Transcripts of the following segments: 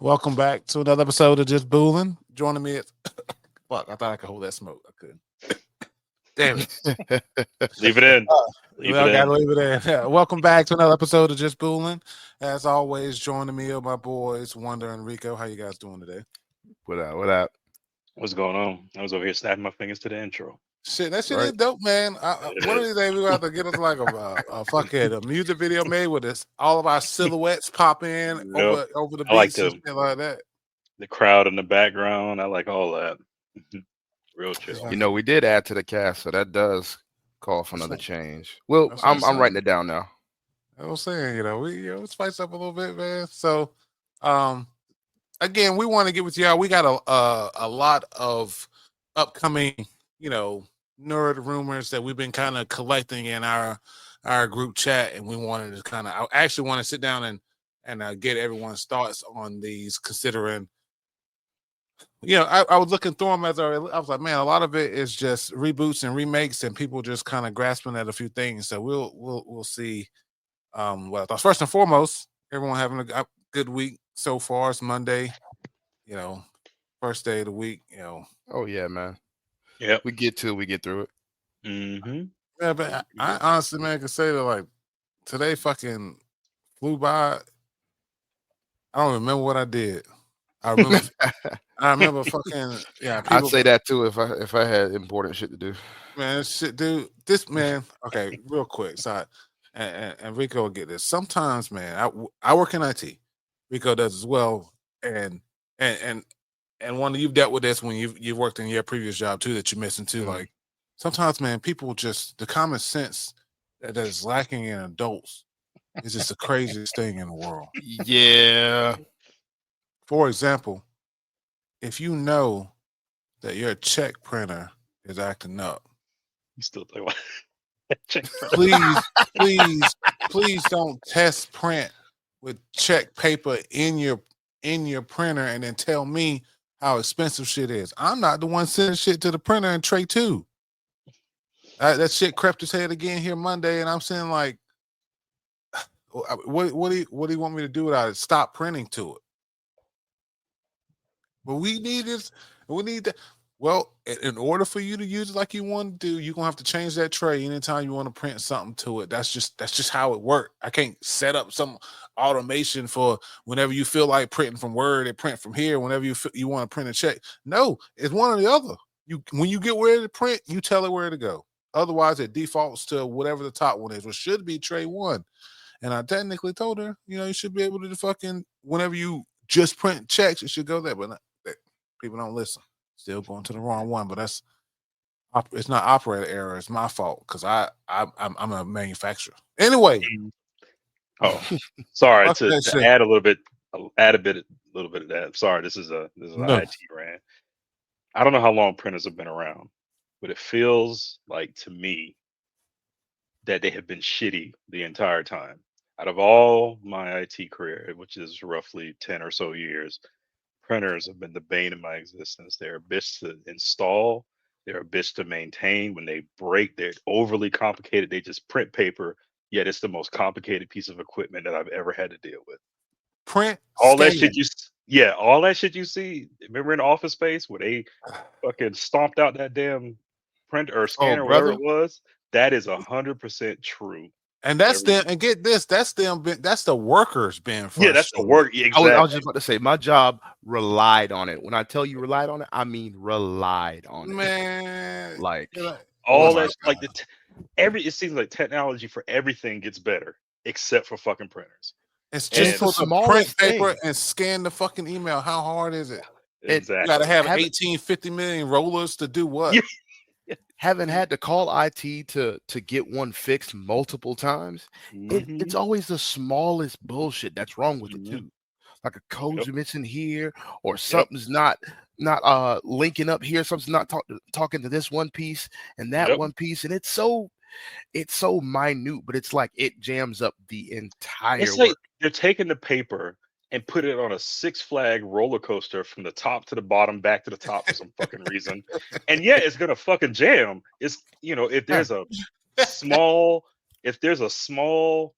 Welcome back to another episode of Just Boolin. Joining me is fuck. I thought I could hold that smoke. I couldn't. Damn it. Leave it in. Leave it I gotta in. leave it in. Yeah. Welcome back to another episode of Just Boolin. As always, joining me are my boys Wonder and Rico. How you guys doing today? What up? What up? What's going on? I was over here snapping my fingers to the intro. Shit, that shit is Right. dope, man. One of these days we gonna have to get us like a music video made with this. All of our silhouettes pop in Yep. over the I like beats and them. shit like that. The crowd in the background. I like all that. Real chill. You know, we did add to the cast, so that does call for another change. Well, I'm writing it down now. I was saying, we spice up a little bit, man. So, again, we want to get with y'all. We got a lot of upcoming, nerd rumors that we've been kind of collecting in our group chat, and we wanted to I actually want to sit down and get everyone's thoughts on these, considering. I was looking through them I was like, man, a lot of it is just reboots and remakes, and people just kind of grasping at a few things. So we'll see. What I thought. First and foremost, everyone having a good week so far. It's Monday, first day of the week. Oh yeah, man. Yep. We get through it. Mm-hmm. Yeah, but I honestly, man, can say that like today fucking flew by. I don't remember what I did. I remember fucking I'd say that too if I had important shit to do. Man, shit, dude. This man. Okay, real quick. Sorry, and Rico will get this. Sometimes, man, I work in IT. Rico does as well, and one you've dealt with this when you've worked in your previous job too that you're missing too. Mm-hmm. Like sometimes, man, people just the common sense that is lacking in adults is just the craziest thing in the world. Yeah. For example, if you know that your check printer is acting up, You still think about please don't test print with check paper in your printer and then tell me how expensive shit is. I'm not the one sending shit to the printer and Trey too. That shit crept his head again here Monday, and I'm saying like, what do you want me to do without it? Stop printing to it. But we need this. We need that. Well, in order for you to use it like you want to do, you're gonna have to change that tray anytime you want to print something to it. That's just how it works. I can't set up some automation for whenever you feel like printing from Word and print from here. Whenever you want to print a check, no, it's one or the other. When you get where to print, you tell it where to go. Otherwise, it defaults to whatever the top one is, which should be tray 1. And I technically told her, you should be able to fucking whenever you just print checks, it should go there. But people don't listen. Still going to the wrong one, but it's not operator error. It's my fault because I'm a manufacturer. Anyway, sorry to add a little bit of that. Sorry, this is an IT rant. I don't know how long printers have been around, but it feels like to me that they have been shitty the entire time. Out of all my IT career, which is roughly 10 or so years, printers have been the bane of my existence. They're a bitch to install. They're a bitch to maintain. When they break, they're overly complicated. They just print paper, yet it's the most complicated piece of equipment that I've ever had to deal with. Print all that shit all that shit you see. Remember in Office Space where they fucking stomped out that damn print or scanner, whatever it was? That is 100% true. And that's them. And get this, that's them. That's the workers being frustrated. Yeah, that's the work. Exactly. I was just about to say my job relied on it. When I tell you relied on it, I mean relied on it. Man, like all that, like it seems like technology for everything gets better except for fucking printers. It's just for the print paper and scan the fucking email. How hard is it? Exactly. You got to have 50 million rollers to do what? Haven't had to call IT to get one fixed multiple times. It's always the smallest bullshit that's wrong with it too. Like a code's missing here, or something's not linking up here. Something's not talking to this one piece and that one piece, and it's so minute, but it's like it jams up the entire. It's like they're taking the paper and put it on a Six Flag roller coaster from the top to the bottom, back to the top for some fucking reason. And yeah, it's gonna fucking jam. It's if there's a small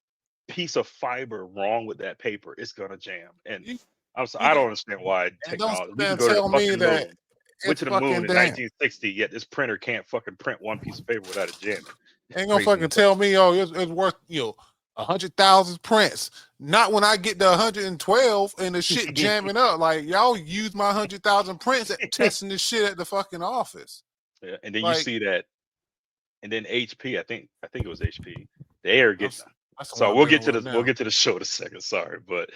piece of fiber wrong with that paper, it's gonna jam. And I don't understand why And don't technology. sit We there can and go to the tell me fucking that moon. Went it's to the moon fucking in damn. 1960. Yet this printer can't fucking print one piece of paper without it jamming. Ain't gonna fucking tell me, oh, it's worth 100,000 prints. Not when I get to 112 and the shit jamming up. Like y'all use my 100,000 prints at testing this shit at the fucking office. Yeah, and then you Like, see that, and then HP. I think it was HP. They are getting. that's the So one I'm we'll get dealing to with this. now. We'll get to the show in a second. Sorry, but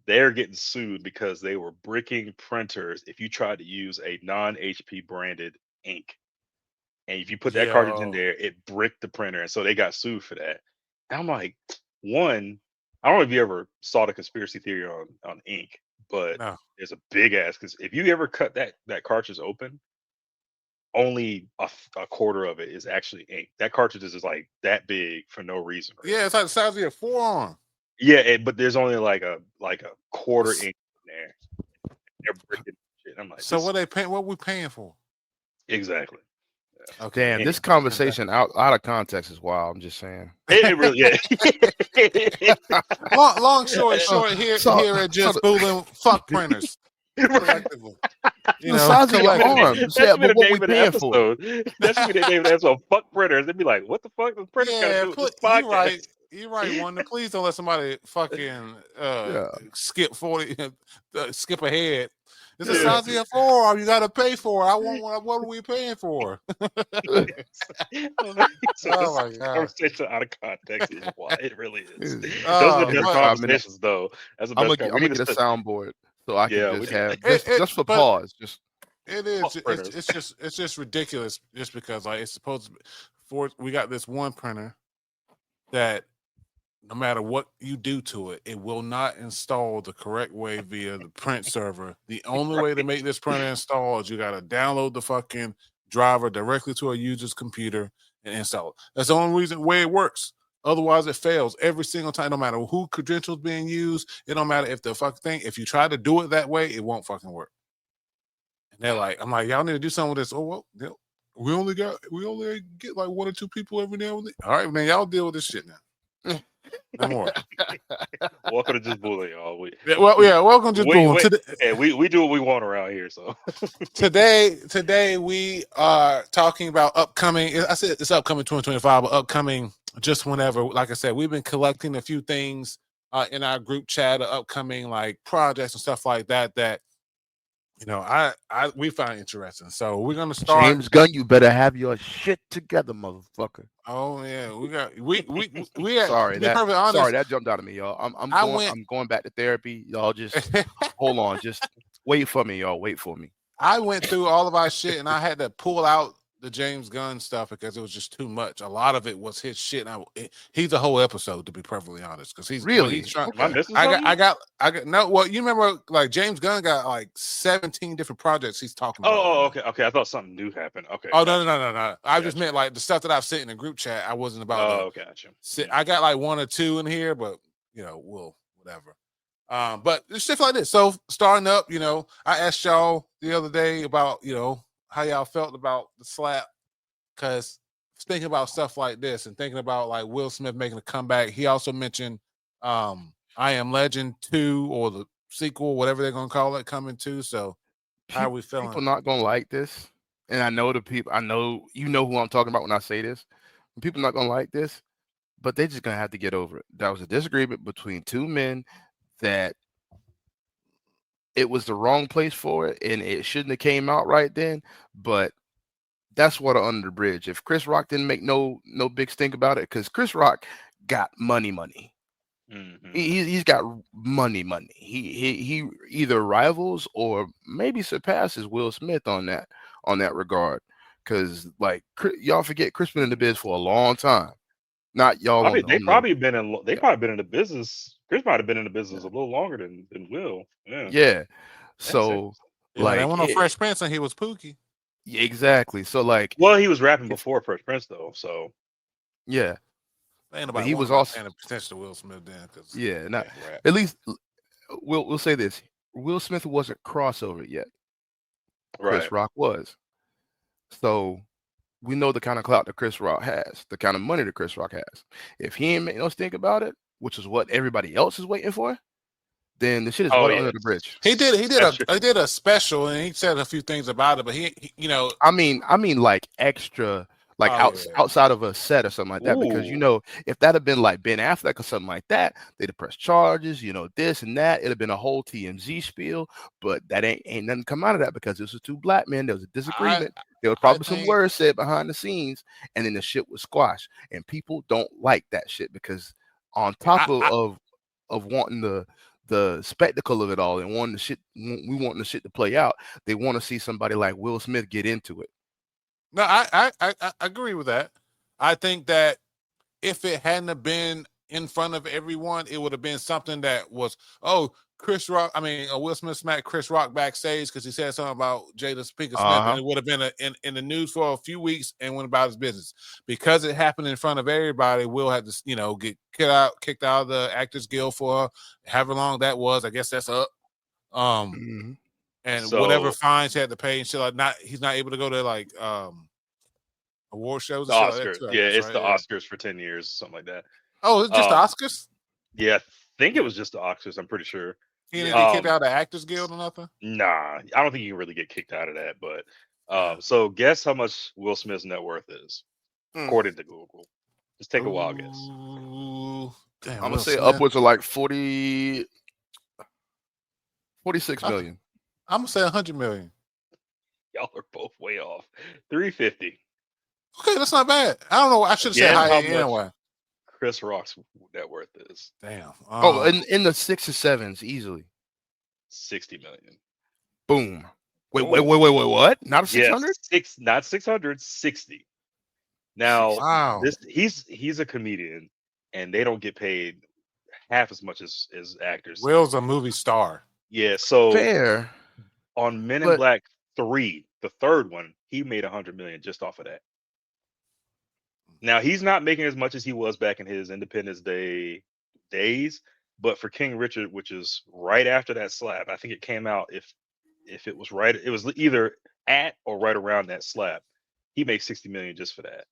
they're getting sued because they were bricking printers if you tried to use a non-HP branded ink. And if you put that cartridge in there, it bricked the printer. And so they got sued for that. And I'm like, one, I don't know if you ever saw the conspiracy theory on ink, but No. there's a big ass, because if you ever cut that cartridge open, only a quarter of it is actually ink. That cartridge is like that big for no reason. Right? Yeah, it's like the size of your forearm. Yeah, but there's only like a quarter ink in there. They're bricking shit. I'm like, so what they paying? What we paying for? Exactly. Yeah. Okay. Damn, this conversation out of context is wild. I'm just saying. It really, yeah. long story short, here at Just Fooling, fuck printers. Collectively. The size of your arm. That should be the name of the episode. That should be the name of the episode. Fuck printers. They'd be like, what the fuck does printers got to do with this podcast? You're right, Wanda. Please don't let somebody fucking skip 40, skip ahead. It's the size of your forearm. You got to pay for it. I want one. What are we paying for? Oh my god! Conversation out of context is why it really is. Those are the best conversations, though. That's the best. I'm gonna get a soundboard so I can just have just for pause. Just it is. It's just ridiculous. Just because like it's supposed to be. We got this one printer that no matter what you do to it, it will not install the correct way via the print server. The only way to make this printer install is you got to download the fucking driver directly to a user's computer and install it. That's the only way it works. Otherwise, it fails every single time. No matter who credentials being used, it don't matter if the fucking thing. If you try to do it that way, it won't fucking work. And they're like, I'm like, y'all need to do something with this. Oh well, we only get like 1 or 2 people every now and then. All right, man, y'all deal with this shit now. No more. Welcome to Just Bullying, y'all. Welcome to Just Bullying. We do what we want around here. So today we are talking about upcoming. I said it's upcoming 2025, but upcoming just whenever. Like I said, we've been collecting a few things in our group chat, upcoming like projects and stuff like that. That we find interesting. So we're gonna start. James Gunn, you better have your shit together, motherfucker. Oh yeah, we sorry, that jumped out of me, y'all. I'm going back to therapy. Y'all just hold on, just wait for me, y'all. Wait for me. I went through all of our shit and I had to pull out the James Gunn stuff because it was just too much. A lot of it was his shit. And he's a whole episode, to be perfectly honest, because he's really. He's trying. Okay. I got no. Well, you remember like James Gunn got like 17 different projects he's talking about. Oh, okay. I thought something new happened. Okay. Oh no. I just meant like the stuff that I've sent in the group chat. I wasn't about. Oh, gotcha. I got like 1 or 2 in here, but we'll whatever. But it's stuff like this. So starting up, I asked y'all the other day about how y'all felt about the slap. Because thinking about stuff like this and thinking about like Will Smith making a comeback, he also mentioned I Am Legend 2 or the sequel, whatever they're gonna call it, coming too. So how are we feeling? People not gonna like this, and I know the people. I know who I'm talking about when I say this. People not gonna like this, but they're just gonna have to get over it. That was a disagreement between 2 men that it was the wrong place for it, and it shouldn't have came out right then. But that's water under the bridge. If Chris Rock didn't make no big stink about it, because Chris Rock got money. Mm-hmm. He's got money. He either rivals or maybe surpasses Will Smith on that regard. Because like y'all forget, Chris been in the biz for a long time. Not y'all. They've probably been in the business. Chris might have been in the business a little longer than Will. Yeah. So like, I went on Fresh Prince and he was Pookie. Yeah, exactly. So like, well, he was rapping before Fresh Prince though. So yeah, but he was also paying attention to Will Smith then. Not at least we'll say this: Will Smith wasn't crossover yet. Right. Chris Rock was. So we know the kind of clout that Chris Rock has, the kind of money that Chris Rock has. If he ain't make no stink about it, which is what everybody else is waiting for, then the shit is Oh water yeah, under the bridge. He that's true. did a special and he said a few things about it, but you know, I mean, like extra, like oh yeah, outside of a set or something like that. Because Ooh, if that had been like Ben Affleck or something like that, they'd have pressed charges, this and that. It'd have been a whole TMZ spiel. But that ain't nothing come out of that because this was two black men. There was a I disagreement. There was I probably some think words said behind the scenes, and then the shit was squashed. And people don't like that shit because on top I of wanting the spectacle of it all and wanting we want the shit to play out, they want to see somebody like Will Smith get into it. no, I agree with that. I think that if it hadn't have been in front of everyone, it would have been something that was, oh, Will Smith smacked Chris Rock backstage because he said something about Jada Pinkett Smith, and it would have been in the news for a few weeks and went about his business. Because it happened in front of everybody, Will had to, get kicked out of the Actors Guild for however long that was. I guess that's up. Mhm. And whatever so fines he had to pay and shit he's not able to go to award shows the and shit like that Oscars, too, I yeah, guess, it's right? the Yeah. Oscars for 10 years, something like that. Oh, it's just the Um, Oscars? yeah, I think it was just the Oscars. I'm pretty sure. He didn't Yeah. get kicked out of the Actors Guild or nothing? Nah, I don't think you can really get kicked out of that. But Yeah. so guess how much Will Smith's net worth is, Mm. according to Google. Just take a wild guess. Ooh, damn, I'm gonna Will say Smith. upwards of like 46 I, million. I'm gonna say 100 million. Y'all are both way off. 350. Okay, that's not bad. I don't know. I should have said Guess high how much anyway. Chris Rock's net worth is? Damn. Oh, in the 6 or 7s easily. 60 million. Boom. Wait, Boom. what? Not a Yes, 600? not 600, 60. Now 60. Wow. he's a comedian, and they don't get paid half as much as actors. Will's a movie star. Yeah, so Fair, on Men in but Black 3, the third one, he made 100 million just off of that. Now he's not making as much as he was back in his Independence Day days, but for King Richard, which is right after that slap, I think it came out if it was right, it was either at or right around that slap. He makes 60 million just for that.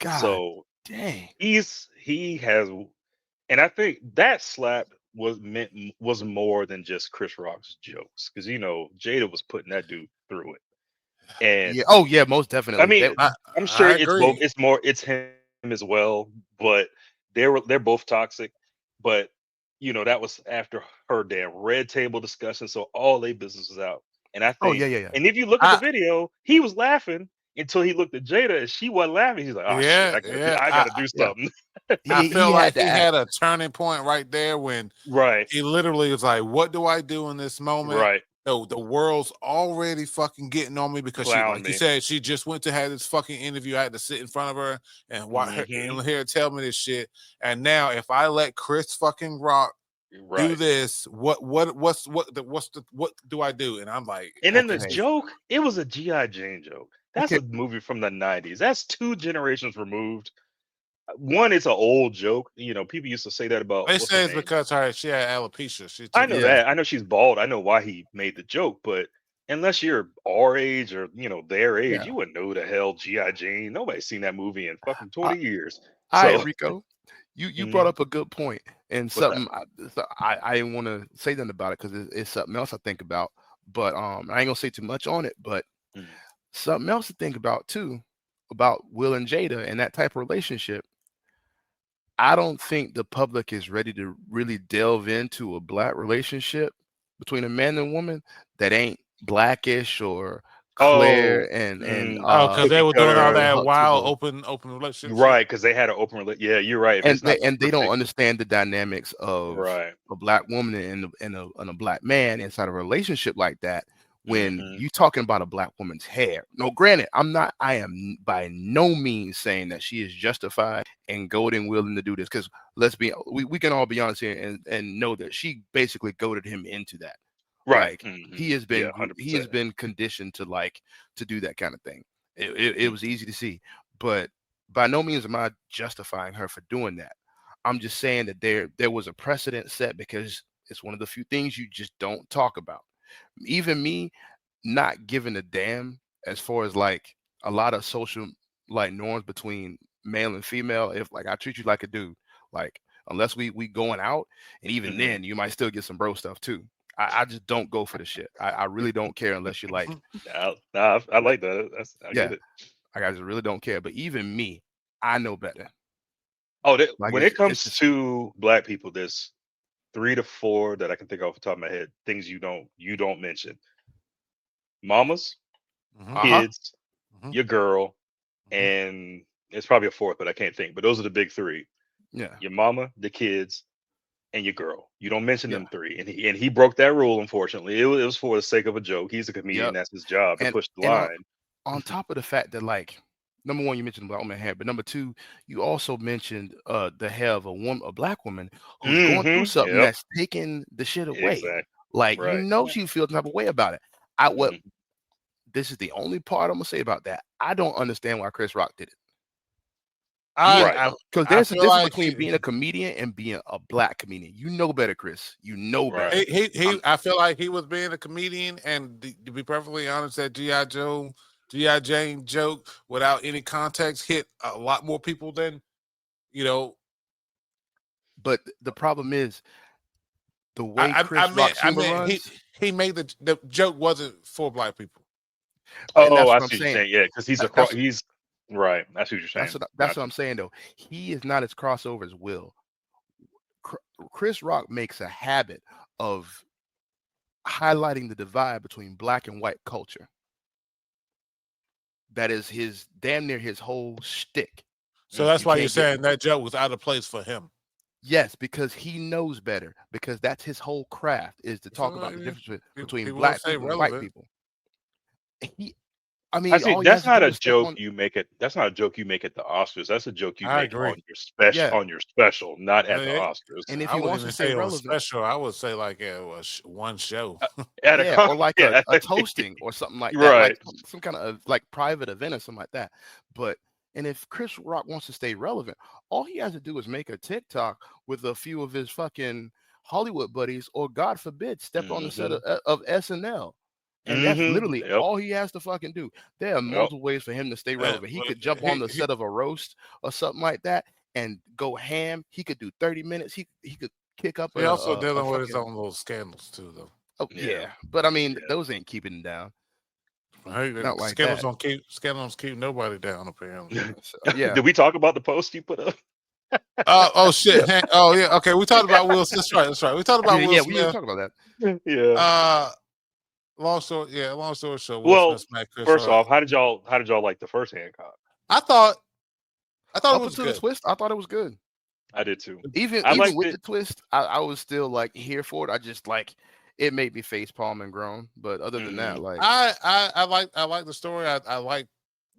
God So dang. he has, and I think that slap was more than just Chris Rock's jokes, because Jada was putting that dude through it. And Yeah. Oh yeah, most I definitely. mean, I I'm sure I it's both. agree. It's him as well, but they're both toxic. But that was after her damn red table discussion, so all their business was out. And I Oh yeah, think, yeah, and if you look at the I video, he was laughing until he looked at Jada, and she wasn't laughing. He's like, "Oh shit, yeah, yeah. I gotta do yeah. something." I He feel had like to he act. had a turning point right there when Right, he literally was like, "What do I do in this moment?" right. The world's already fucking getting on me because she, Clown like you me. said, she just went to have this fucking interview. I had to sit in front of her and watch her Hmm. and hear her tell me this shit. And now, if I let Chris fucking Rock do Right. this, what do I do? And I'm like, And then the okay, Okay. joke, it was a GI Jane joke. That's Okay. a movie from the '90s. That's 2 generations removed. One, it's an old joke. People used to say that about, they what's her say it's name? because she had alopecia. She I took know it. Yeah. that. I know she's bald. I know why he made the joke, but unless you're our age or their age, Yeah. you wouldn't know who the hell GI Jane. Nobody's seen that movie in fucking Uh, 20 years. all right, So, Rico. You brought mhm. up a good point and What's that? something I didn't want to say nothing about it because it's something else I think about. But I ain't gonna say too much on it. But Mhm. something else to think about too about Will and Jada and that type of relationship. I don't think the public is ready to really delve into a black relationship between a man and woman that ain't blackish or Oh, clear and Oh, because they cookie were doing all cutter. that wild acceptable. open relationship shit. Right, because they had an open Yeah, you're right. If And it's not they don't perfect, understand the dynamics of right. a black woman and a black man inside a relationship like that. When Hmm. you talking about a black woman's hair, no, granted, I am by no means saying that she is justified and goading willing to do this. Because we can all be honest here and know that she basically goaded him into that. Right. Like Hmm. Yeah, he has 100%. been conditioned to do that kind of thing. It was easy to see, but by no means am I justifying her for doing that. I'm just saying that there was a precedent set because it's one of the few things you just don't talk about. Even me not giving a damn as far as like a lot of social like norms between male and female. If like I treat you like a dude, like unless we going out, and even then you might still get some bro stuff too. I just don't go for the shit. I really don't care unless you're like, I like that. I yeah, get it. I just really don't care. But even me, I know better. Oh, Like when it's it comes just, to black people, there's 3 to 4 that I can think off the top of my head. Things you don't mention: mamas, kids, your girl, and it's probably a fourth, but I can't think. But those are the big 3. yeah, Your mama, the kids, and your girl. You don't mention yeah, them 3. And he broke that rule. Unfortunately, it was for the sake of a joke. He's a comedian. yep. That's his job to And push the and line. on top of the fact that, like, number one, you mentioned black woman hair, but number two, you also mentioned the hair of a black woman who's going through something Yep. that's taking the shit away. Exactly. Like, Right. she feels type of way about it. This is the only part I'm gonna say about that. I don't understand why Chris Rock did it. Because there's a difference between being a comedian and being a black comedian. You know better, Chris. You know better. I feel like he was being a comedian, and to be perfectly honest, that G.I. Jane joke without any context hit a lot more people than, But the problem is the way Chris Rock's humor runs. He made the joke wasn't for black people. Oh, I see what you're saying. Yeah, because he's right. That's what you're saying. That's what I'm saying, though. He is not as crossover as Will. Chris Rock makes a habit of highlighting the divide between black and white culture. That is his damn near his whole shtick. So that's why you're saying that joke was out of place for him. Yes, because he knows better. Because that's his whole craft, is to talk about the difference between black people and white people. I mean, that's not a joke you make it. That's not a joke you make at the Oscars. That's a joke you make on your special. On your special, not at the Oscars. And if he wants to stay relevant, special, I would say like it was one show, or like a toasting or something like that, like some kind of like private event or something like that. And if Chris Rock wants to stay relevant, all he has to do is make a TikTok with a few of his fucking Hollywood buddies, or God forbid, step on the set of SNL. And that's literally all he has to fucking do. There are multiple ways for him to stay relevant. He could jump on the set of a roast or something like that and go ham. He could do 30 minutes. He could kick up. He also dealing with his own little scandals too, though. Oh yeah, but I mean, those ain't keeping him down. Not like scandals don't keep nobody down, apparently. Yeah. Did we talk about the post you put up? Oh shit! Oh yeah. Okay, we talked about Will Smith. That's right. We talked about Will Smith. Yeah, we didn't talk about that. Yeah. Long story short. Well, first off, how did y'all like the first Hancock? I thought it was good. The twist, I thought it was good. I did too. Even with the twist, I was still like here for it. I just like it made me face palm and groan. But other than that, like I like the story. I like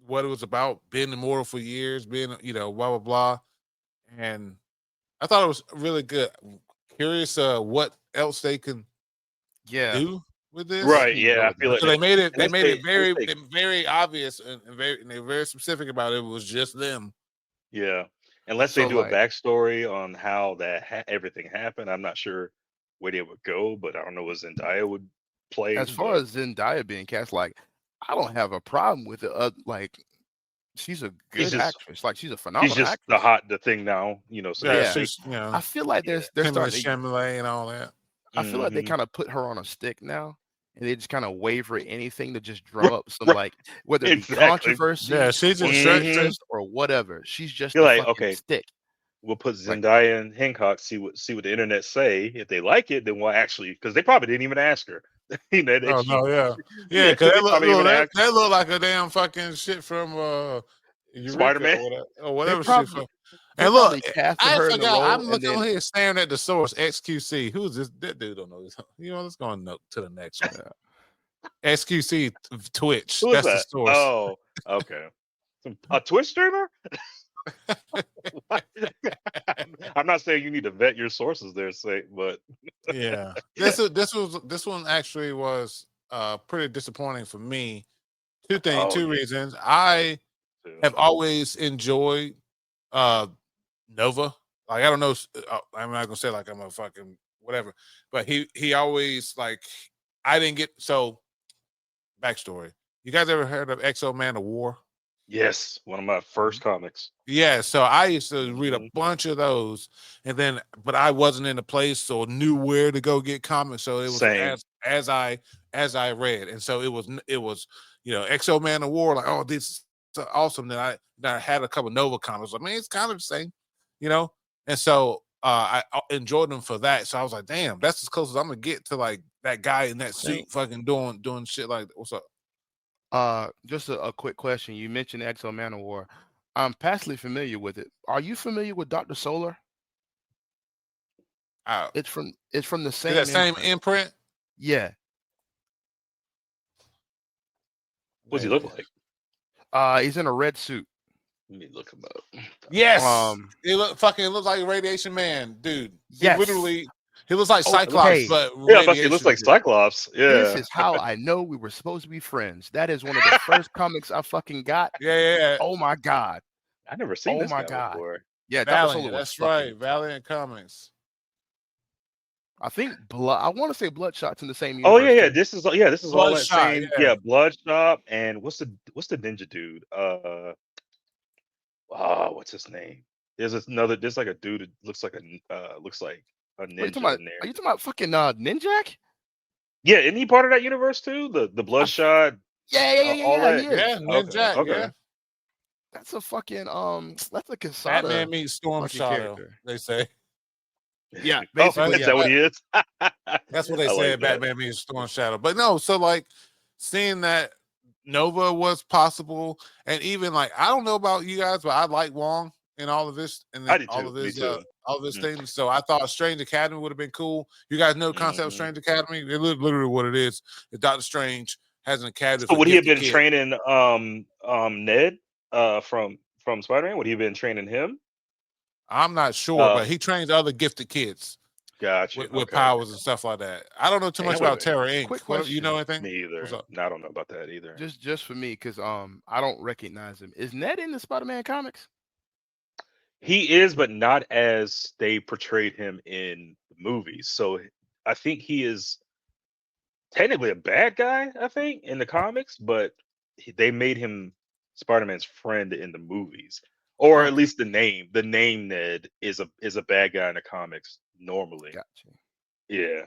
what it was about, being immortal for years, being blah blah blah, and I thought it was really good. Curious what else they can do with this, right? Yeah, I feel so they made it very very obvious and they're very specific about it. It was just them. Yeah, unless they do a backstory on how that everything happened, I'm not sure where they would go. But I don't know what Zendaya would play. As far as Zendaya being cast, like I don't have a problem with it. Like she's a good actress. Like she's a phenomenal. She's just actress. the thing now. So I feel like they're starting to Chalamet and all that. I feel like they kind of put her on a stick now, and they just kind of waver anything to just drum up some like whether it be controversy, she's just or whatever. She's just like stick. We'll put Zendaya and Hancock. See what the internet say. If they like it, then we'll actually, because they probably didn't even ask her. Because they look like a damn fucking shit from Spider-Man or whatever shit from. And look, I forgot. I'm looking on here staring at the source. XQC. Who's this? That dude don't know this. Let's go on to the next one. XQC Twitch. Who is That's that? The source. Oh, okay. A Twitch streamer? I'm not saying you need to vet your sources there, but yeah, this one actually was pretty disappointing for me. Two reasons. I have always enjoyed Nova. Like, I don't know, I'm not gonna say like I'm a fucking whatever, but he always like I didn't get. So backstory, you guys ever heard of Exo Man of War? Yes, one of my first comics. Yeah, so I used to read a bunch of those, and then but I wasn't in a place or knew where to go get comics. So it was Same. as I read, and so it was Exo Man of War, like, oh, this is so awesome. That I had a couple Nova comics. I mean, it's kind of the same, and so I enjoyed them for that. So I was like, damn, that's as close as I'm gonna get to like that guy in that suit, fucking doing shit like that. What's up? Just a quick question. You mentioned Exo Man of War. I'm passively familiar with it. Are you familiar with Dr. Solar? It's from the Is same that same imprint. imprint? Yeah. What's he look like? He's in a red suit. Let me look him up. Yes. It looks like Radiation Man, dude. Yes. He looks like Cyclops, but yeah, he looks like Cyclops. Yeah. This is how I know we were supposed to be friends. That is one of the first comics I fucking got. Yeah. Oh my god. I never seen this guy before. Yeah, Valiant. That's right. Valiant Comics. I think I want to say Bloodshot's in the same universe. Oh yeah. This is all that same. Yeah, Bloodshot and what's the ninja dude? What's his name? There's like a dude that looks like a ninja in there. Are you talking about fucking Ninjak? Yeah, isn't he part of that universe too? The Bloodshot. Yeah. All that. Yeah, Ninjak. Okay. Yeah. That's a fucking that's a Casada. Batman meets Storm Shadow. They say. Yeah, basically. Is that what he is? That's what they said. Batman meets Storm Shadow. But no, so like seeing that Nova was possible, and even like I don't know about you guys, but I like Wong and all of this, and all of this things. So I thought Strange Academy would have been cool. You guys know the concept of Strange Academy? It's literally what it is. Doctor Strange has an academy. So would he have been training Ned from Spider-Man? Would he have been training him? I'm not sure, but he trains other gifted kids. Gotcha. With powers and stuff like that. I don't know too much about Terra Inc. You know anything? Me either. No, I don't know about that either. Just for me, because I don't recognize him. Is Ned in the Spider-Man comics? He is, but not as they portrayed him in the movies. So I think he is technically a bad guy, I think, in the comics, but they made him Spider-Man's friend in the movies. Or at least the name Ned is a bad guy in the comics normally. Gotcha. Yeah.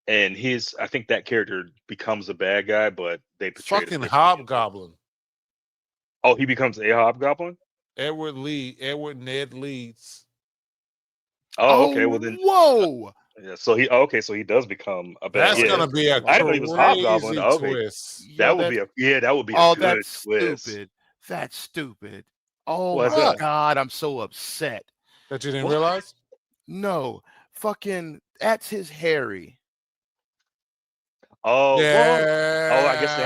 And I think that character becomes a bad guy, but they portray fucking Hobgoblin. Oh, he becomes a Hobgoblin? Edward Ned Leeds. Oh, okay. Well then. Whoa. Yeah. So he does become a bad. That's gonna be a crazy twist. That would be a good twist. Stupid. That's stupid. Oh my god, I'm so upset. That you didn't realize? No. Fucking that's his Harry. Oh yeah. I guess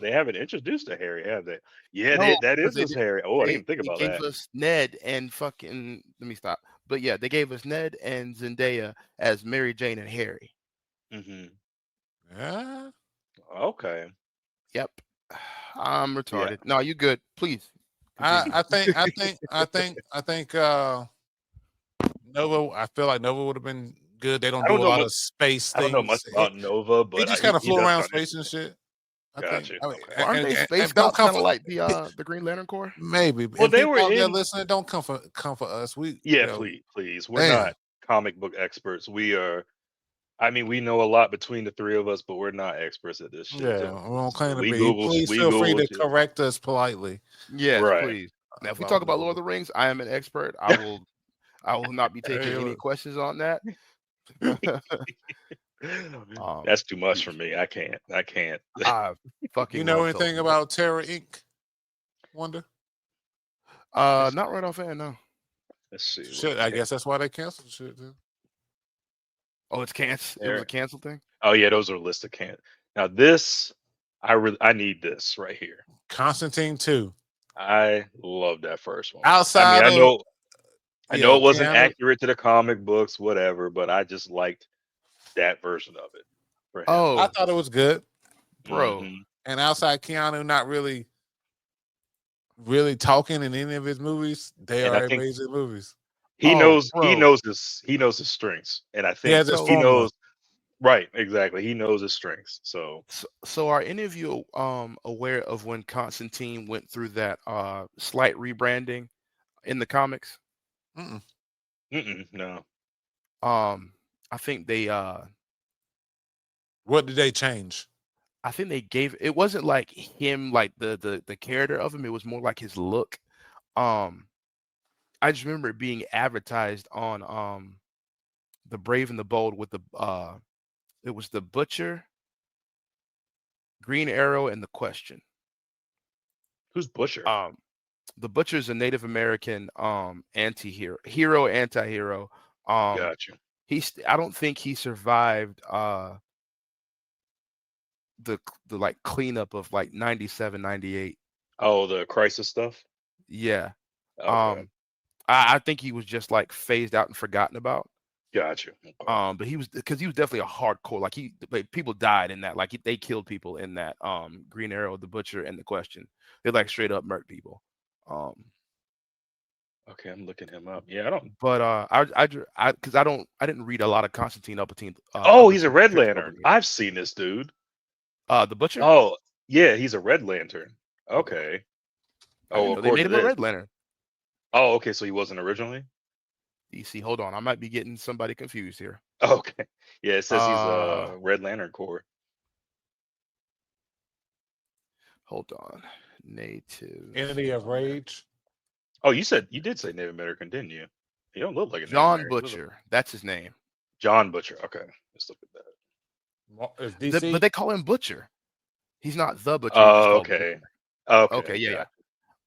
they haven't introduced a Harry, have they? Yeah, that is his Harry. Oh, I didn't think about that. They gave us Ned and fucking let me stop. But yeah, they gave us Ned and Zendaya as Mary Jane and Harry. Mm-hmm. Yeah. Okay. Yep. I'm retarded. Yeah. No, you good. Please. I think Nova. I feel like Nova would have been good. They don't do a lot of space things. I don't know much about Nova, but he just kind of flew around space and shit. Gotcha. Aren't they space cops kind of like the Green Lantern Corps? Maybe. Well, they were listening. Don't come for us. Please. We're not comic book experts. We are. I mean, we know a lot between the three of us, but we're not experts at this shit. Yeah, we don't claim to be. Please feel free to correct us politely. Yes, please. Now, if we talk about Lord of the Rings, I am an expert. I will not be taking any questions on that. That's too much for me. I can't. I fucking. You know anything about Terra Inc? Wonder? Not right offhand. No. Let's see. Shit, I guess that's why they canceled shit. Then. Oh, it's canceled. It was a cancel thing. Oh yeah, those are listed can't. Now this, I need this right here. Constantine 2. I love that first one. Outside, I know it wasn't accurate to the comic books, whatever, but I just liked that version of it. Oh, I thought it was good, bro. Mm-hmm. And outside Keanu, not really talking in any of his movies. They are amazing movies. He knows his strengths, and I think he knows Right, exactly. He knows his strengths. So are any of you aware of when Constantine went through that slight rebranding in the comics? Mm-mm. No. I think they What did they change? gave it wasn't like him like the character of him, it was more like his look. Um I just remember it being advertised on The Brave and the Bold with the it was the Butcher, Green Arrow, and the Question. Who's Butcher? The Butcher is a Native American anti-hero. Um Got you. I don't think he survived the like cleanup of like 97, 98. Oh, the crisis stuff? Yeah. Okay. Um I think he was just like phased out and forgotten about. Got you. Okay. But he was because he was definitely a hardcore. Like people died in that. Like they killed people in that. Green Arrow, the Butcher, and the Question. They like straight up murked people. Um, Okay, I'm looking him up. Yeah, I don't. but because I didn't read a lot of Constantine Oh, up he's a until Red Christopher Lantern. Reeve. I've seen this dude. The Butcher. Oh, yeah, he's a Red Lantern. Okay. I didn't Oh, know they made according to him a this. Red Lantern. Oh, okay, so he wasn't originally? DC, hold on, I might be getting somebody confused here. Okay. Yeah, it says he's Uh, a Red Lantern Corps. hold on, Native. Entity of Rage. Oh, you did say Native American, didn't you? You don't look like a Native John American. You look like Butcher. That's his name. John Butcher. Okay, let's look at that. Is DC? But they call him Butcher. He's not the Butcher. He's just Oh, called okay. Butcher. Okay. Okay, yeah, Got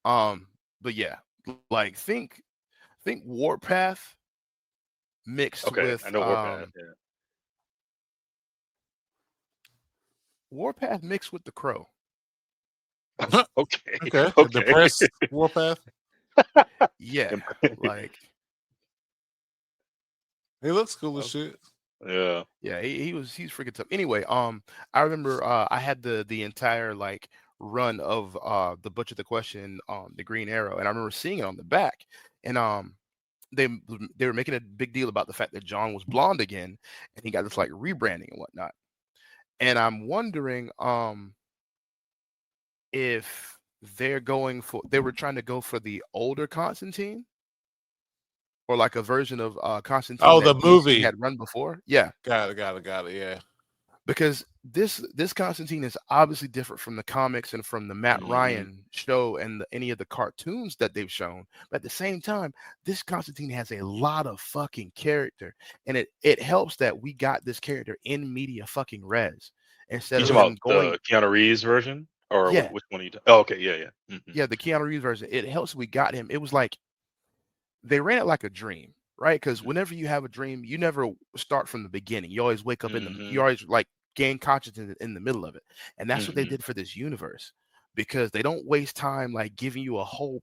yeah. But yeah, like think Warpath mixed Okay, with I know Warpath. Yeah. Warpath mixed with the Crow. Okay. Okay. Okay. Depressed Warpath. Yeah, like He looks cool as shit. Yeah. yeah, he's freaking tough. Anyway, I remember I had the entire like run of the Butcher the Question, the Green Arrow, and I remember seeing it on the back, and they were making a big deal about the fact that John was blonde again, and he got this like rebranding and whatnot. And I'm wondering if they were trying to go for the older Constantine or like a version of Constantine Oh, that the DC movie. had run before. Yeah, Got it. Yeah. because this Constantine is obviously different from the comics and from the Matt Mhm. Ryan show and any of the cartoons that they've shown. But at the same time, this Constantine has a lot of fucking character, and it helps that we got this character in media fucking res instead You of talking him about going. the Keanu Reeves version, or Yeah, which one are you? Oh, okay. Yeah. Mhm. yeah, the Keanu Reeves version. It helps we got him. It was like they ran it like a dream, right? Because Mhm. whenever you have a dream, you never start from the beginning. You always wake up you Mhm. always like gain consciousness in the middle of it. And that's what they Mhm. did for this universe because they don't waste time like giving you a whole,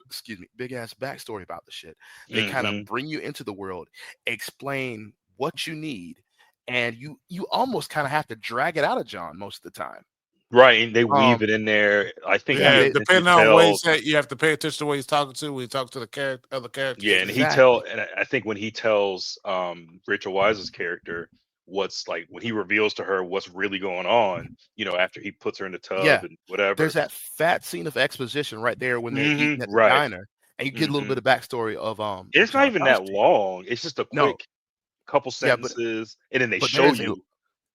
excuse me, big ass backstory about the shit. They kind of Mhm. bring you into the world, explain what you need, and you almost kind of have to drag it out of John most of the time. Right, and they weave Um, it in there. I think yeah, Yeah, he depending on what he said, you have to pay attention to what he's talking to when he talks to the other characters. Yeah, and exactly. I think when he tells Rachel Weisz's character what's like when he reveals to her what's really going on, after he puts her in the tub Yeah, and whatever. there's that fat scene of exposition right there when they're eating at the Right. diner, and you get a little bit of backstory of It's not John even that Constantine. long. It's just a No, quick couple yeah, sentences, and then they but there show is a you.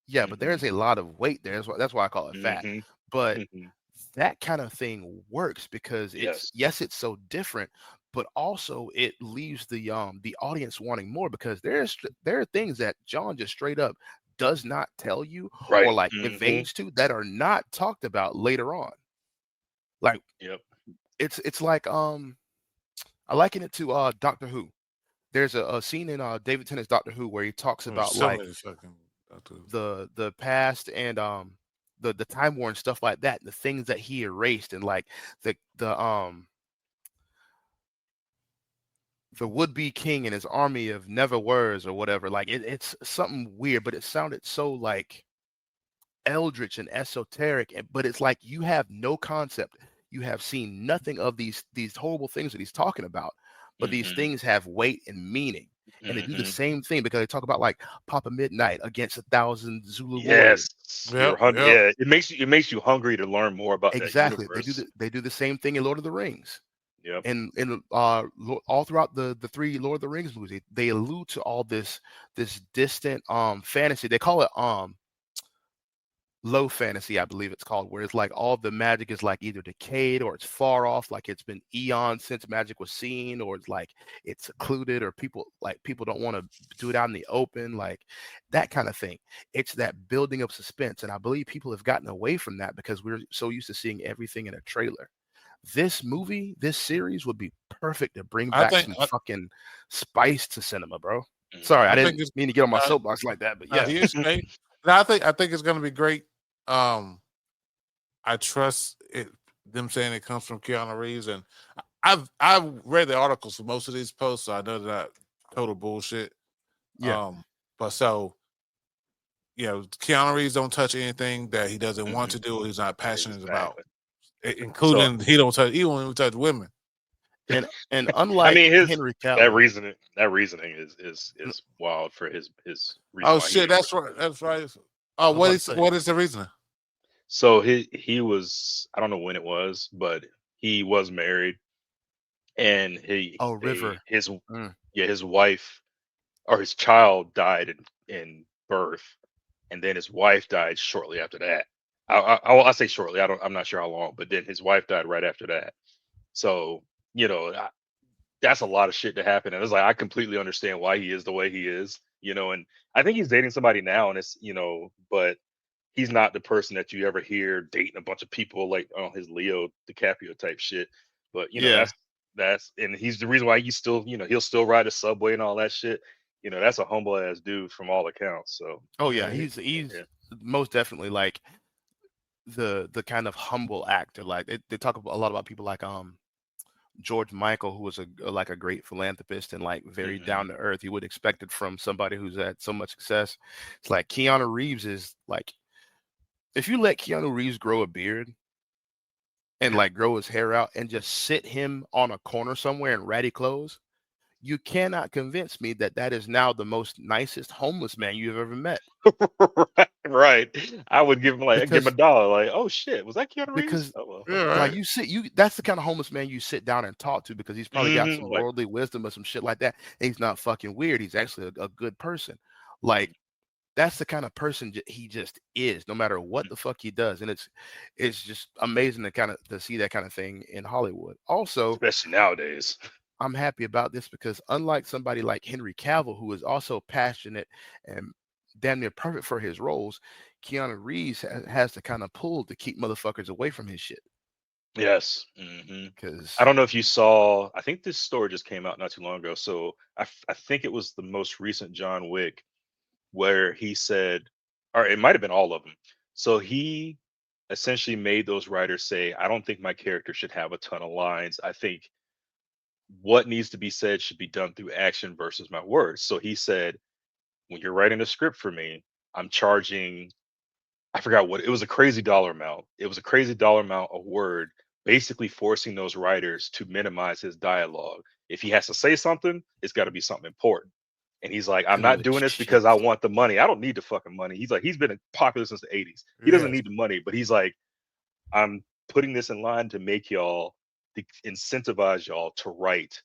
yeah, but there Mhm. is a lot of weight there. That's why I call it fat. Mhm. But Mhm. that kind of thing works because Yes. it's so different, but also it leaves the audience wanting more because there are things that John just straight up does not tell you or Right. like Mhm. evades to that are not talked about later on. Like Yep. it's like I liken it to Doctor Who. There's a scene in David Tennant's Doctor Who where he talks There's about so like many fucking. the past and the time war and stuff like that, the things that he erased and like the would-be king and his army of never words or whatever. Like it's something weird, but it sounded so like eldritch and esoteric, but it's like you have no concept. You have seen nothing of these horrible things that he's talking about, but these Mhm. things have weight and meaning. And they do the Hmm. same thing because they talk about like Papa Midnight against 1,000 Zulu warriors. Yes, you're Yep, hungry. yep. Yeah, it makes you hungry to learn more about that Exactly. universe. They do the same thing in Lord of the Rings. Yep. And all throughout the three Lord of the Rings movies, they allude to all this distant fantasy. They call it low fantasy, I believe it's called, where it's like all the magic is like either decayed or it's far off, like it's been eons since magic was seen, or it's like it's secluded, or people don't want to do it out in the open, like that kind of thing. It's that building of suspense, and I believe people have gotten away from that because we're so used to seeing everything in a trailer. This series would be perfect to bring I back think some fucking spice to cinema, bro. Sorry, Hmm. I I think didn't it's mean to get on my uh, soapbox like that, but yeah. here's great. Now I think it's gonna be great. Um, I trust it. Them saying it comes from Keanu Reeves, and I've read the articles for most of these posts, so I know that total bullshit. Yeah. Um, but so Keanu Reeves don't touch anything that he doesn't want Hmm. to do. Or he's not passionate about, Exactly. So including he don't touch. He won't even touch women. And I unlike mean, his Henry that Cavill, reasoning that reasoning is wild for his reason Oh why he shit, didn't. that's right. That's right. Oh, I was about to say, what is the reason? So he was, I don't know when it was, but he was married, and oh, River. his Mm. yeah, his wife or his child died in birth, and then his wife died shortly after that. I say shortly. I'm not sure how long, but then his wife died right after that. So you know that's a lot of shit to happen, and it's like I completely understand why he is the way he is. And I think he's dating somebody now, and it's but he's not the person that you ever hear dating a bunch of people like on his Leo DiCaprio type shit. But Yeah. that's and he's the reason why he's still he'll still ride a subway and all that shit. That's a humble ass dude from all accounts. So Oh yeah, Yeah, he's yeah. most definitely like the kind of humble actor. Like they talk a lot about people like George Michael, who was like a great philanthropist and like very Hmm. down to earth. You would expect it from somebody who's had so much success. It's like Keanu Reeves is like, if you let Keanu Reeves grow a beard and like grow his hair out and just sit him on a corner somewhere in ratty clothes, you cannot convince me that that is now the most nicest homeless man you've ever met. Right. I would give him Because a dollar. Like, oh shit, was that Keanu Reeves? because Oh well, yeah, okay. like right. you that's the kind of homeless man you sit down and talk to because he's probably got some Like, worldly wisdom or some shit like that. And he's not fucking weird. He's actually a good person. Like that's the kind of person he just is, no matter what the fuck he does. And it's just amazing to kind of to see that kind of thing in Hollywood. Also, especially nowadays. I'm happy about this because unlike somebody like Henry Cavill, who is also passionate and damn near perfect for his roles, Keanu Reeves has the kind of pull to keep motherfuckers away from his shit. Yes. I Because don't know if you saw. I think this story just came out not too long ago. So I think it was the most recent John Wick where he said, or it might have been all of them. So he essentially made those writers say, "I don't think my character should have a ton of lines. I think what needs to be said should be done through action versus my words." So he said, "When you're writing a script for me, I'm charging, I forgot what it was, a crazy dollar amount. It was a crazy dollar amount a word, basically forcing those writers to minimize his dialogue. If he has to say something, it's got to be something important." And he's like, "I'm not good doing this because I shit. want the money. I don't need the fucking money." He's like, he's been popular since the 80s. He doesn't Yes. need the money, but he's like, "I'm putting this in line to make y'all, to incentivize y'all to write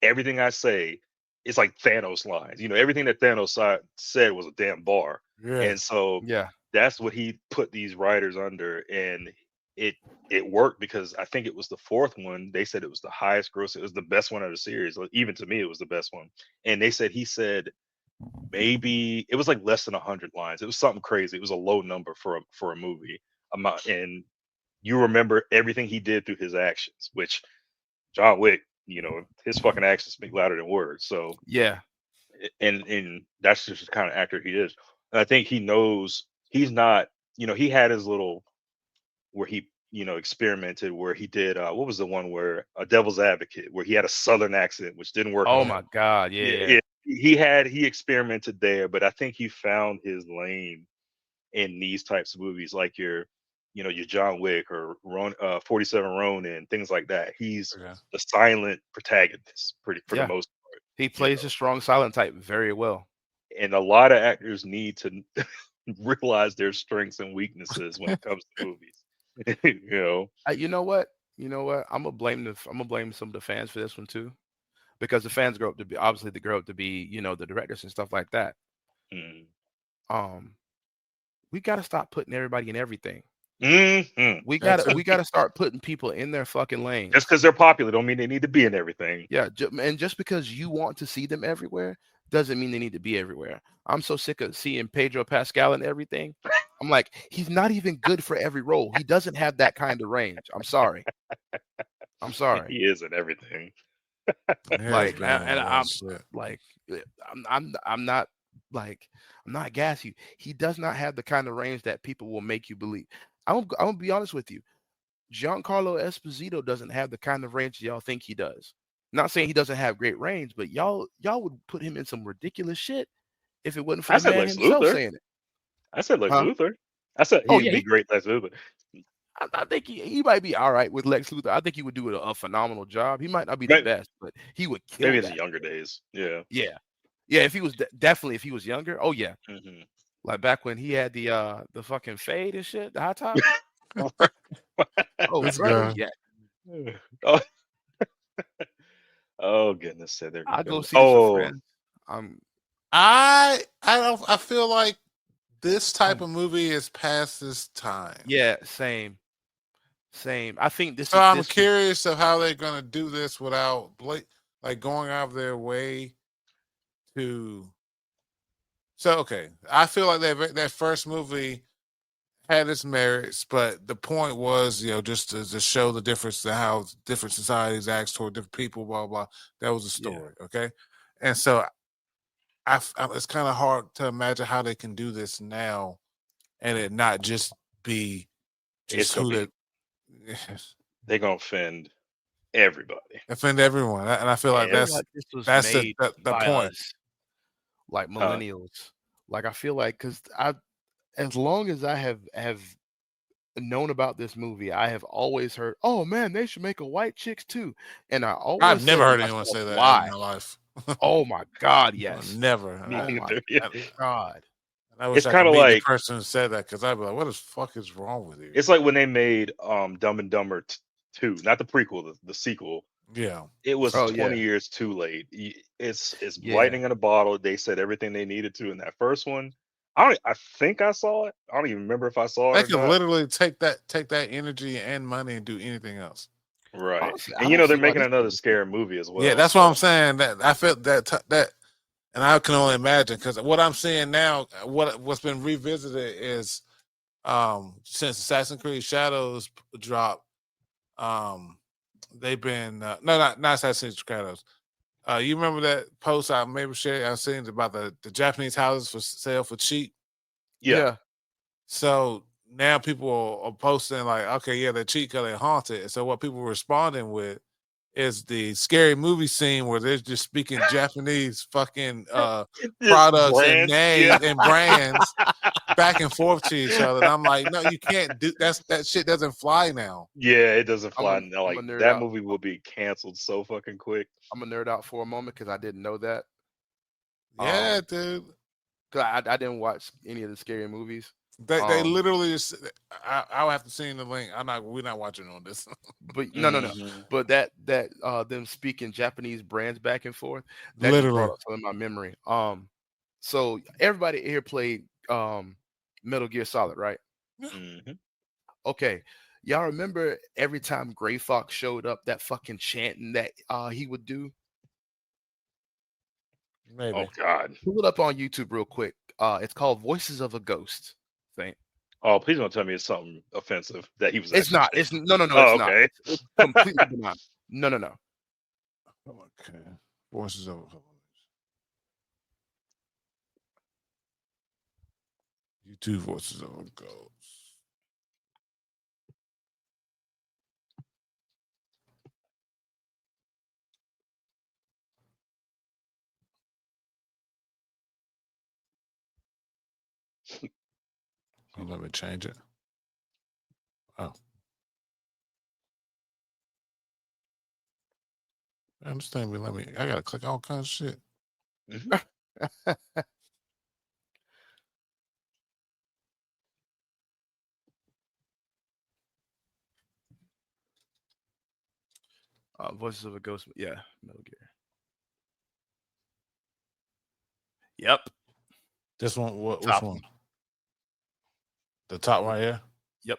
everything I say." It's like Thanos lines. Everything that Thanos said was a damn bar. Yeah. And so Yeah. that's what he put these writers under. And it it worked because I think it was the fourth one. They said it was the highest gross. It was the best one of the series. Like, even to me, it was the best one. And they said he said maybe it was like less than 100 lines. It was something crazy. It was a low number for a movie amount. And you remember everything he did through his actions, which John Wick, his fucking actions speak louder than words. So, Yeah. and that's just the kind of actor he is. And I think he knows he's not, he had his little where he, experimented where he did what was the one where a devil's advocate where he had a southern accent, which didn't work Oh on my him. God. Yeah. Yeah, Yeah. yeah. He experimented there, but I think he found his lane in these types of movies, like your John Wick or 47 Ronin, things like that. He's Okay. the silent protagonist, pretty for the Yeah. most. He You plays know, a strong silent type very well. and a lot of actors need to realize their strengths and weaknesses when it comes to movies. You know. You know what? You know what? I'm gonna blame some of the fans for this one too, because the fans grow up to be obviously they grow up to be the directors and stuff like that. Mm. Um, we got to stop putting everybody in everything. Hmm. That too. We gotta start putting people in their fucking Just lanes. because they're popular don't mean they need to be in everything. Yeah, and just because you want to see them everywhere doesn't mean they need to be everywhere. I'm so sick of seeing Pedro Pascal and everything. I'm like, he's not even good for every role. He doesn't have that kind of range. I'm sorry. I'm sorry. He is in everything. He has Like, been in a and lot of shit. like, I'm not like, I'm not gassy. He does not have the kind of range that people will make you believe. I'm gonna be honest with you. Giancarlo Esposito doesn't have the kind of range y'all think he does. Not saying he doesn't have great range, but y'all would put him in some ridiculous shit if it wasn't for I the said man Lex himself Luthor. saying it. I said Lex Huh? Luthor. I said Oh he'd yeah, be great Lex Luthor. I think he might be all right with Lex Luthor. I think he would do a phenomenal job. He might not be the Maybe, best, but he would maybe kill in the that. younger days. Yeah. Yeah, yeah. If he was definitely if he was younger, oh yeah, Hmm. like back when he had the fucking fade and shit, the high top. Oh This brother, guy. yeah. Oh, oh goodness, said there I go goes. see this with Oh, friends. I'm I feel like this type um of movie is past this time. yeah, same. Same. I think So I'm this was curious of how they're gonna do this without like going out of their way to. So okay, I feel like that first movie had its merits, but the point was, just to show the difference to how different societies act toward different people, blah blah. That was the yeah. story, okay. And so it's kind of hard to imagine how they can do this now, and it not just be it's just gonna who be. that They're gonna offend everybody. offend everyone, and I feel I like feel Everybody. like this was that's made the by point. us, like Huh? millennials. Like I feel like because I as long as I have known about this movie, I have always heard, oh man, they should make a white chicks too. And I I've always never said to heard anyone myself, say that in why? my life. Oh my God, yes. Never. Me Oh my neither. Yeah. God. I wish It's I kind could of meet the like person who said that because I'd be like, "What the fuck is wrong with you?" it's like when they made Dumb and Dumber 2, not the prequel, the sequel. Yeah, It was Oh 20 yeah. years too late. It's Yeah. lightning in a bottle. They said everything they needed to in that first one. I think I saw it. I don't even remember if I saw it they or could not. literally take that energy and money and do anything else. Right. Honestly, I And don't they're see why making this another movie couldn't. scary movie as Yeah, well. that's what I'm So saying. That I felt that, and I can only imagine because what I'm seeing now, what's been revisited is since Assassin's Creed Shadows dropped, they've been no, not Assassin's Creed Shadows. You remember that post I maybe shared? I seen about the Japanese houses for sale for cheap. yeah. Yeah. So now people are posting like, okay, yeah, they're cheap because they're haunted. And so what people are responding with is the scary movie scene where they're just speaking Japanese fucking Just products and brands. Yeah. names and brands back and forth to each other. And I'm like, no, you can't do that shit doesn't fly now. Yeah, it doesn't I'm a fly. Now, I'm like a nerd that out. movie will be canceled so fucking quick. I'm a nerd out for a moment because I didn't know that. Yeah, Um, dude. 'Cause I didn't watch any of the scary movies. They Um, literally just I'll have to see the link. We're not watching on this. but no. Hmm. But that them speaking Japanese brands back and forth, that just brought Literally. up some of my memory. So everybody here played Metal Gear Solid, right? Hmm. Okay. Y'all remember every time Gray Fox showed up, that fucking chanting that he would do? Oh Maybe. God. Pull it up on YouTube real quick. It's called Voices of a Ghost. Thing. Oh, please don't tell me it's something offensive that he was It's actually not. saying. It's no. Oh, It's not. okay. It's completely benign. No. Okay. Voices of YouTube voices of a ghost. Oh, let me change it. Oh. Man, this thing be let me. I gotta click all kinds of shit. Voices of a Ghost. Yeah, Metal Gear. Yep. This one, which Top one? The top right here. Yep.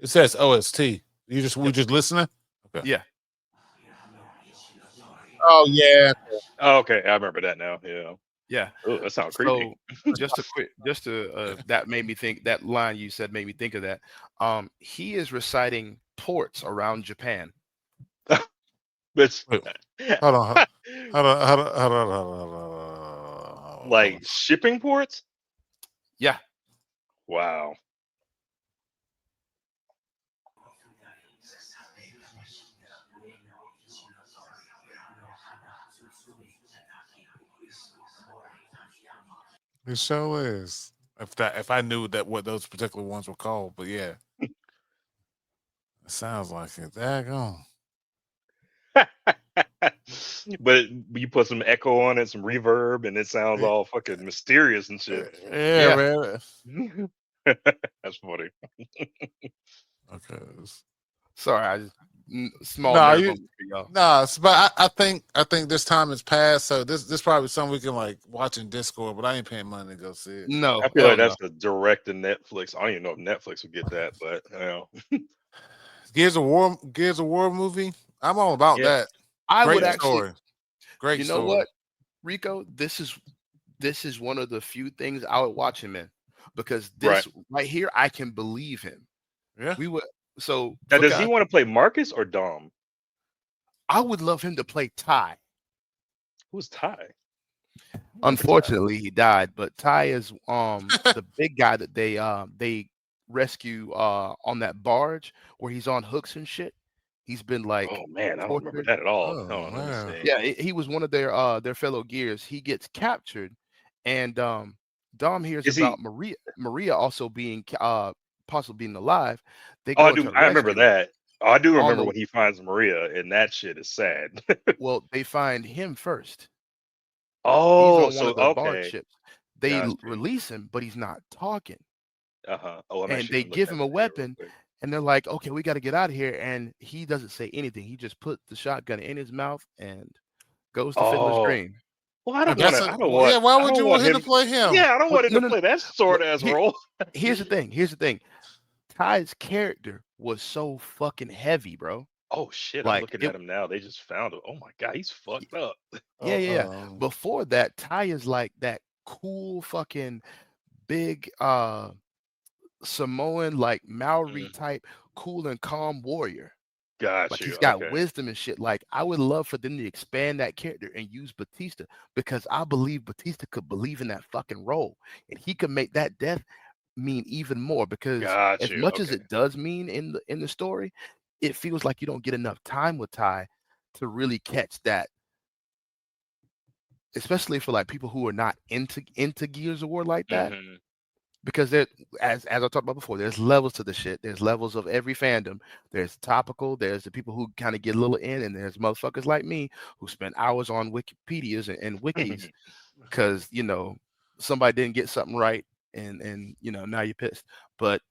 It says OST. We just listening. Okay. Yeah. Oh yeah. Oh, okay, I remember that now. Yeah. Yeah. Oh, that sounds So creepy. that made me think, that line you said made me think of that. He is reciting ports around Japan. But Wait, hold on. Hold on. like shipping ports? Yeah. Wow. It sure is. If I knew that what those particular ones were called, but yeah, it sounds like it. Daggone. But you put some echo on it, some reverb, and it sounds all fucking mysterious and shit. Yeah, Yeah. man. That's funny. Okay. Sorry, I just small Nah, nerd moment for y'all. Nah, but I think this time has passed, so this probably something we can like watch in Discord, but I ain't paying money to go see it. No, I feel hell like that's no. the direct to Netflix. I don't even know if Netflix would get that, but you know. Gears of War movie. I'm all about Yeah. that. I Great would actually. story. Great You know story. what, Rico? This is one of the few things I would watch him in, because this right here, I can believe him. Yeah. We would. So Now, for does he guys, want to play Marcus or Dom? I would love him to play Ty. Who's Ty? Unfortunately, he died, but Ty is the big guy that they rescue on that barge where he's on hooks and shit. He's been like Oh man, I don't remember tortured. that at all. Oh, Hold on, let me man. see. Yeah, he was one of their fellow gears. He gets captured, and Dom hears Is about he? Maria also being possibly being alive. They Oh, go I and do. try to I remember rescue her. that. Oh, I do On remember the when he finds Maria, and that shit is sad. Well, they find him first. He's Oh, on one so of the barge okay, ships. They got you. release him, but he's not talking. Oh, I'm And actually they gonna look give at him it a here real weapon, quick. and they're like, "Okay, we got to get out of here." And he doesn't say anything. He just put the shotgun in his mouth and goes to Fiddler's Oh, Green. well, I don't want That's to. a yeah. Why I would don't you want want him to him. play him? Yeah, I don't Well, want him no, to no, no. play that sort Look, ass role. here's the thing. Here's the thing. Ty's character was so fucking heavy, bro. Oh shit, I'm Like looking it. at him now. They just found him. Oh my god, he's fucked up. Yeah, yeah, yeah. Uh, Before that, Ty is like that cool fucking big Samoan, like Maori Mm, type, cool and calm warrior. got Like you. he's got Okay. wisdom and shit. Like I would love for them to expand that character and use Batista, because I believe Batista could believe in that fucking role, and he could make that death mean even more, because Got as you. much as Okay. it does mean in the story, it feels like you don't get enough time with Ty to really catch that, especially for like people who are not into Gears of War like that. Hmm. Because there, as I talked about before, there's levels to the shit. There's levels of every fandom. There's topical. There's the people who kind of get a little in, and there's motherfuckers like me who spend hours on Wikipedias and wikis because somebody didn't get something right, and now you're pissed. But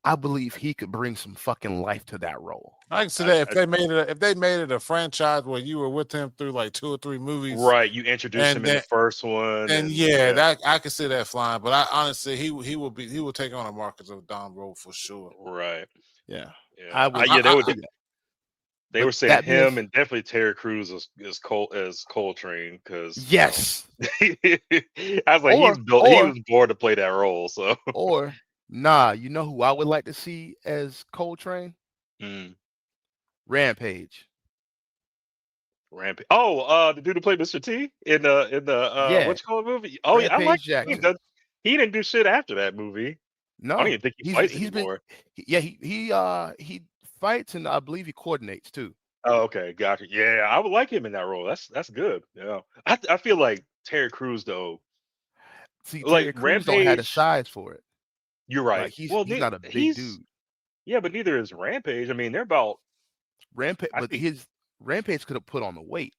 I believe he could bring some fucking life to that role. I can see that if they made it a franchise where you were with him through like 2 or 3 movies, Right. You introduced and him in the first one, and yeah, that I can see that flying. But I honestly, he will take on a Marcus of Dom role for sure. right. Yeah, Yeah. I would. Yeah. They But were saying that being him and definitely Terry Crews as Coltrane because yes, I was like or he was born to play that role. So or nah, you know who I would like to see as Coltrane? Rampage. Rampage. Oh, the dude who played Mr. T in the Yeah, what you call it movie? Oh yeah, I like. Rampage Jackson. He didn't do shit after that movie. I don't No, even think he fights he's been anymore. he fights, and I believe he coordinates too. Oh, okay, gotcha. Yeah, I would like him in that role. That's good. Yeah, I feel like Terry Crews though. See, Like Terry Crews don't have the Rampage. size for it. You're right. Like he's Well, not a big dude. yeah, but neither is Rampage. I mean, they're about. Rampage, I but think Rampage could have put on the weight.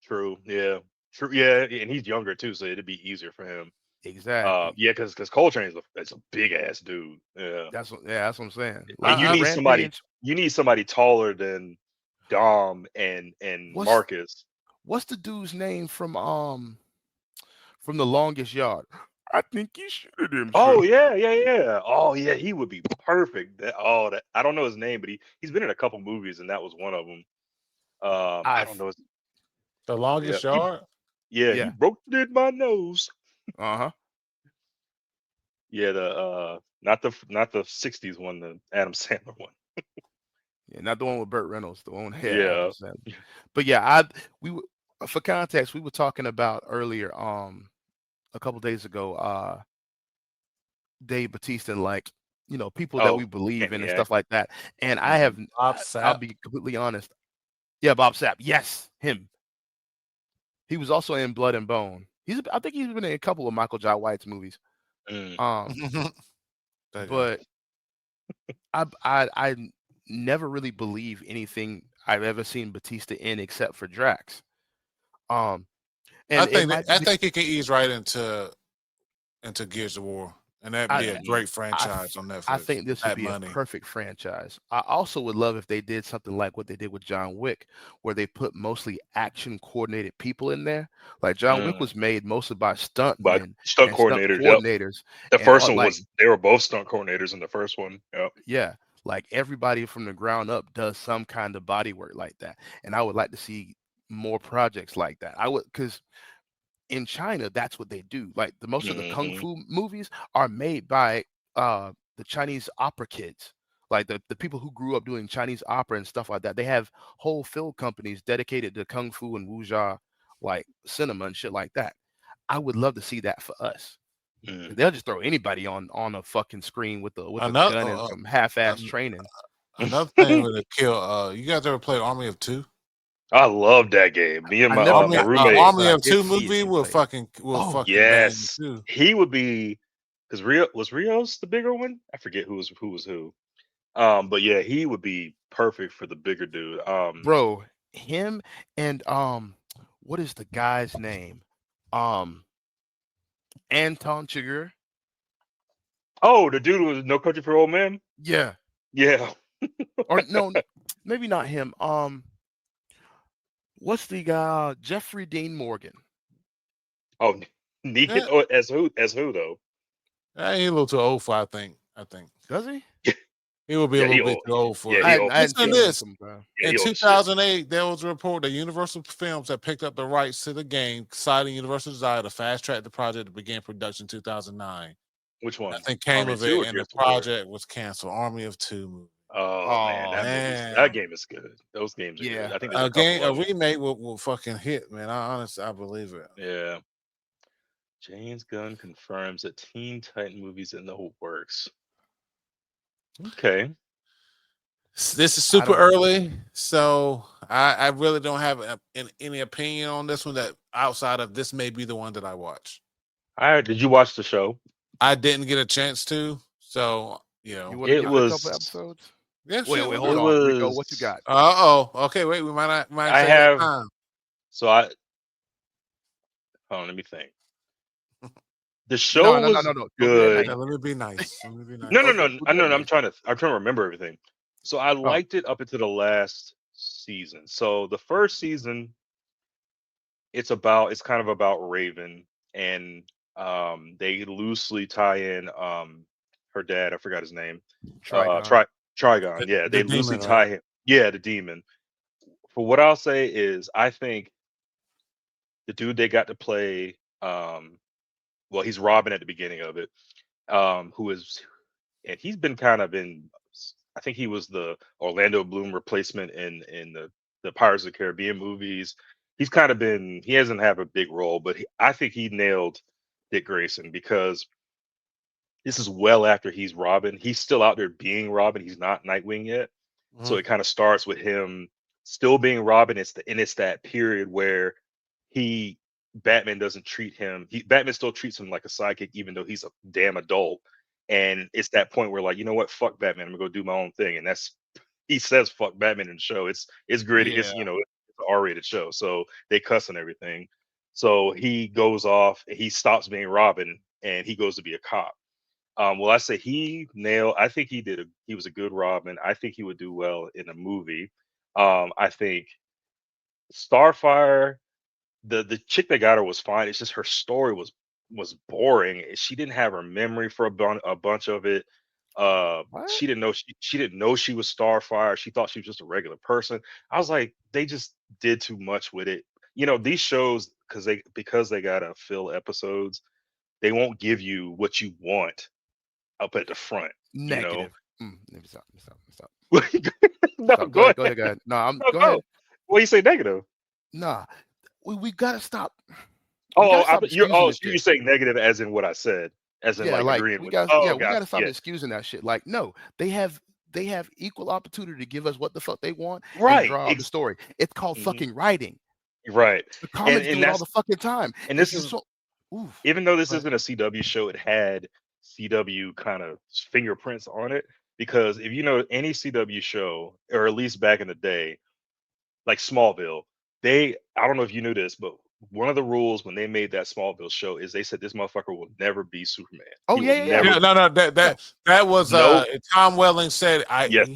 True. Yeah. True. Yeah. And he's younger too, so it'd be easier for him. Exactly. Yeah, because Coltrane is a big ass dude. Yeah. That's what I'm saying. And Like you I, need somebody. Rampage. You need somebody taller than Dom and What's Marcus. what's the dude's name from The Longest Yard? I think he shooted him, Oh sir. yeah, yeah, yeah. Oh yeah, he would be perfect. That I don't know his name, but he's been in a couple movies, and that was one of them. I I don't know. the Yeah, longest yard. he yeah. broke did my nose. Uh-huh. Yeah, the not the '60s one, the Adam Sandler one. Yeah, not the one with Burt Reynolds, the one with Adam Yeah. Sandler. But yeah, for context, we were talking about earlier, a couple days ago, Dave Batista and like, people that we Oh, believe can in and yeah. stuff like that. And Bob I'll Sapp. be completely honest. Yeah, Bob Sapp. Yes, him. He was also in Blood and Bone. I think he's been in a couple of Michael Jai White's movies. Mm. Um, There you go. but I never really believe anything I've ever seen Batista in except for Drax. Um, I and it think might I be think he can ease right into Gears of War, and that'd I be a Mhm. great franchise on I Netflix. think this would That be a money. perfect franchise. I also would love if they did something like what they did with John Wick, where they put mostly action coordinated people in there. Like John Wick Mm. was made mostly by But stuntmen stunt and stunt coordinator, yep. coordinators The and first all one like was they were both stunt coordinators in the first one. Yep. yeah, like everybody from the ground up does some kind of body work like that. And I would like to see more projects like that. I would because in China, that's what they do. Like the most of the kung Hmm. fu movies are made by the Chinese opera kids. Like the people who grew up doing Chinese opera and stuff like that. They have whole film companies dedicated to kung fu and wuxia, like cinema and shit like that. I would love to see that for us. 'Cause Mm. they'll just throw anybody on a fucking screen with a Another gun and some half-ass an- training. another thing with a kill. You guys ever played Army of Two? I love that game. Me and I my never my got the roommate. game, but Army I of did Two see it movie and play it. will Oh, fucking bang you Yes, too. he would be because Rios the bigger one. I forget who was who. But yeah, he would be perfect for the bigger dude. bro, him and what is the guy's name? Um, Anton Chigurh. Oh, the dude was No Country for Old Men. Yeah. Yeah. Or no, maybe not him. What's the guy? Jeffrey Dean Morgan. Oh, Negan. Yeah, Oh, as who though? he a little too old for. I think Does he? he will be a Yeah, little he bit old. too old for Yeah, it. I he hadn't, old. I hadn't Listen to seen him in this. some time. Yeah, In he old as shit. 2008, there was a report that Universal Films had picked up the rights to the game, citing Universal's desire to fast track the project to begin production in 2009. Which one? Nothing came Army of of Two it, or and the Gears of War? project was canceled. Army of Two movie. Oh man, Oh that Man, game is good. Those games are good. yeah. I think there's a couple a of them. remake will fucking hit, man. I believe it. Yeah. James Gunn confirms that Teen Titan movies in the works. Okay. This is I super don't. early, so I really don't have any opinion on this one. That outside of this may be the one that I watch. Did you watch the show? I didn't get a chance to, so You want to It give it a couple was episodes? yeah, Wait, shit, wait, we'll hold it do. on, Rico. What you was got? Okay, wait, we might I take that have time. so I hold on, let me think. The No, show no, no, was no, no. Don't do that now. good. Yeah, let me be nice. Let me be No, no, nice. Okay, no, we'll I do that know. I'm next. trying to remember everything. So I Oh, liked it up until the last season. So the first season, it's kind of about Raven, and they loosely tie in her dad. I forgot his name. Trigon. Trigon. Yeah, The they loosely demon, right? tie him. Yeah, the demon. For what I'll say is, I think the dude they got to play, well, he's Robin at the beginning of it, who is, and he's been kind of in. I think he was the Orlando Bloom replacement in the Pirates of the Caribbean movies. He's kind of been. He hasn't had a big role, but I think he nailed Dick Grayson because this is well after he's Robin. He's still out there being Robin. He's not Nightwing yet. So Mhm. it kind of starts with him still being Robin. It's that period where he Batman doesn't treat him. Batman still treats him like a sidekick, even though he's a damn adult. And it's that point where like, you know what, fuck Batman, I'm gonna go do my own thing. And he says fuck Batman in the show. It's gritty. Yeah. It's it's an R-rated show, so they cuss and everything. So he goes off. He stops being Robin, and he goes to be a cop. Well, I say he nailed. I think he was a good Robin. I think he would do well in a movie. I think Starfire, the chick that got her was fine. It's just her story was boring. She didn't have her memory for a bunch of it. What? She didn't know she was Starfire. She thought she was just a regular person. I was like, they just did too much with it. These shows because they gotta fill episodes, they won't give you what you want up at the front. You know. Negative. Let me stop. No, Stop. Go go ahead. Go ahead. ahead. Go ahead. No, No, go go. ahead. What you say negative? Nah, we gotta stop. We Oh, gotta stop excusing so this you're shit. saying negative as in what I said, as in Yeah, like like agreeing we with. got Oh, yeah, we gotcha. gotta stop Yeah. excusing that shit. Like, no, they have equal opportunity to give us what the fuck they want and Right. draw out the story. It's called Mhm. fucking writing. Right. The And comics and do it all that's the fucking time. and If this you're is so oof, even though this but isn't a CW show, it had CW kind of fingerprints on it, because if you know any CW show, or at least back in the day, like Smallville, I don't know if you knew this, but one of the rules when they made that Smallville show is they said this motherfucker will never be Superman. oh He will yeah. never Yeah, be. no, that Yeah. was No, Tom Welling said yes,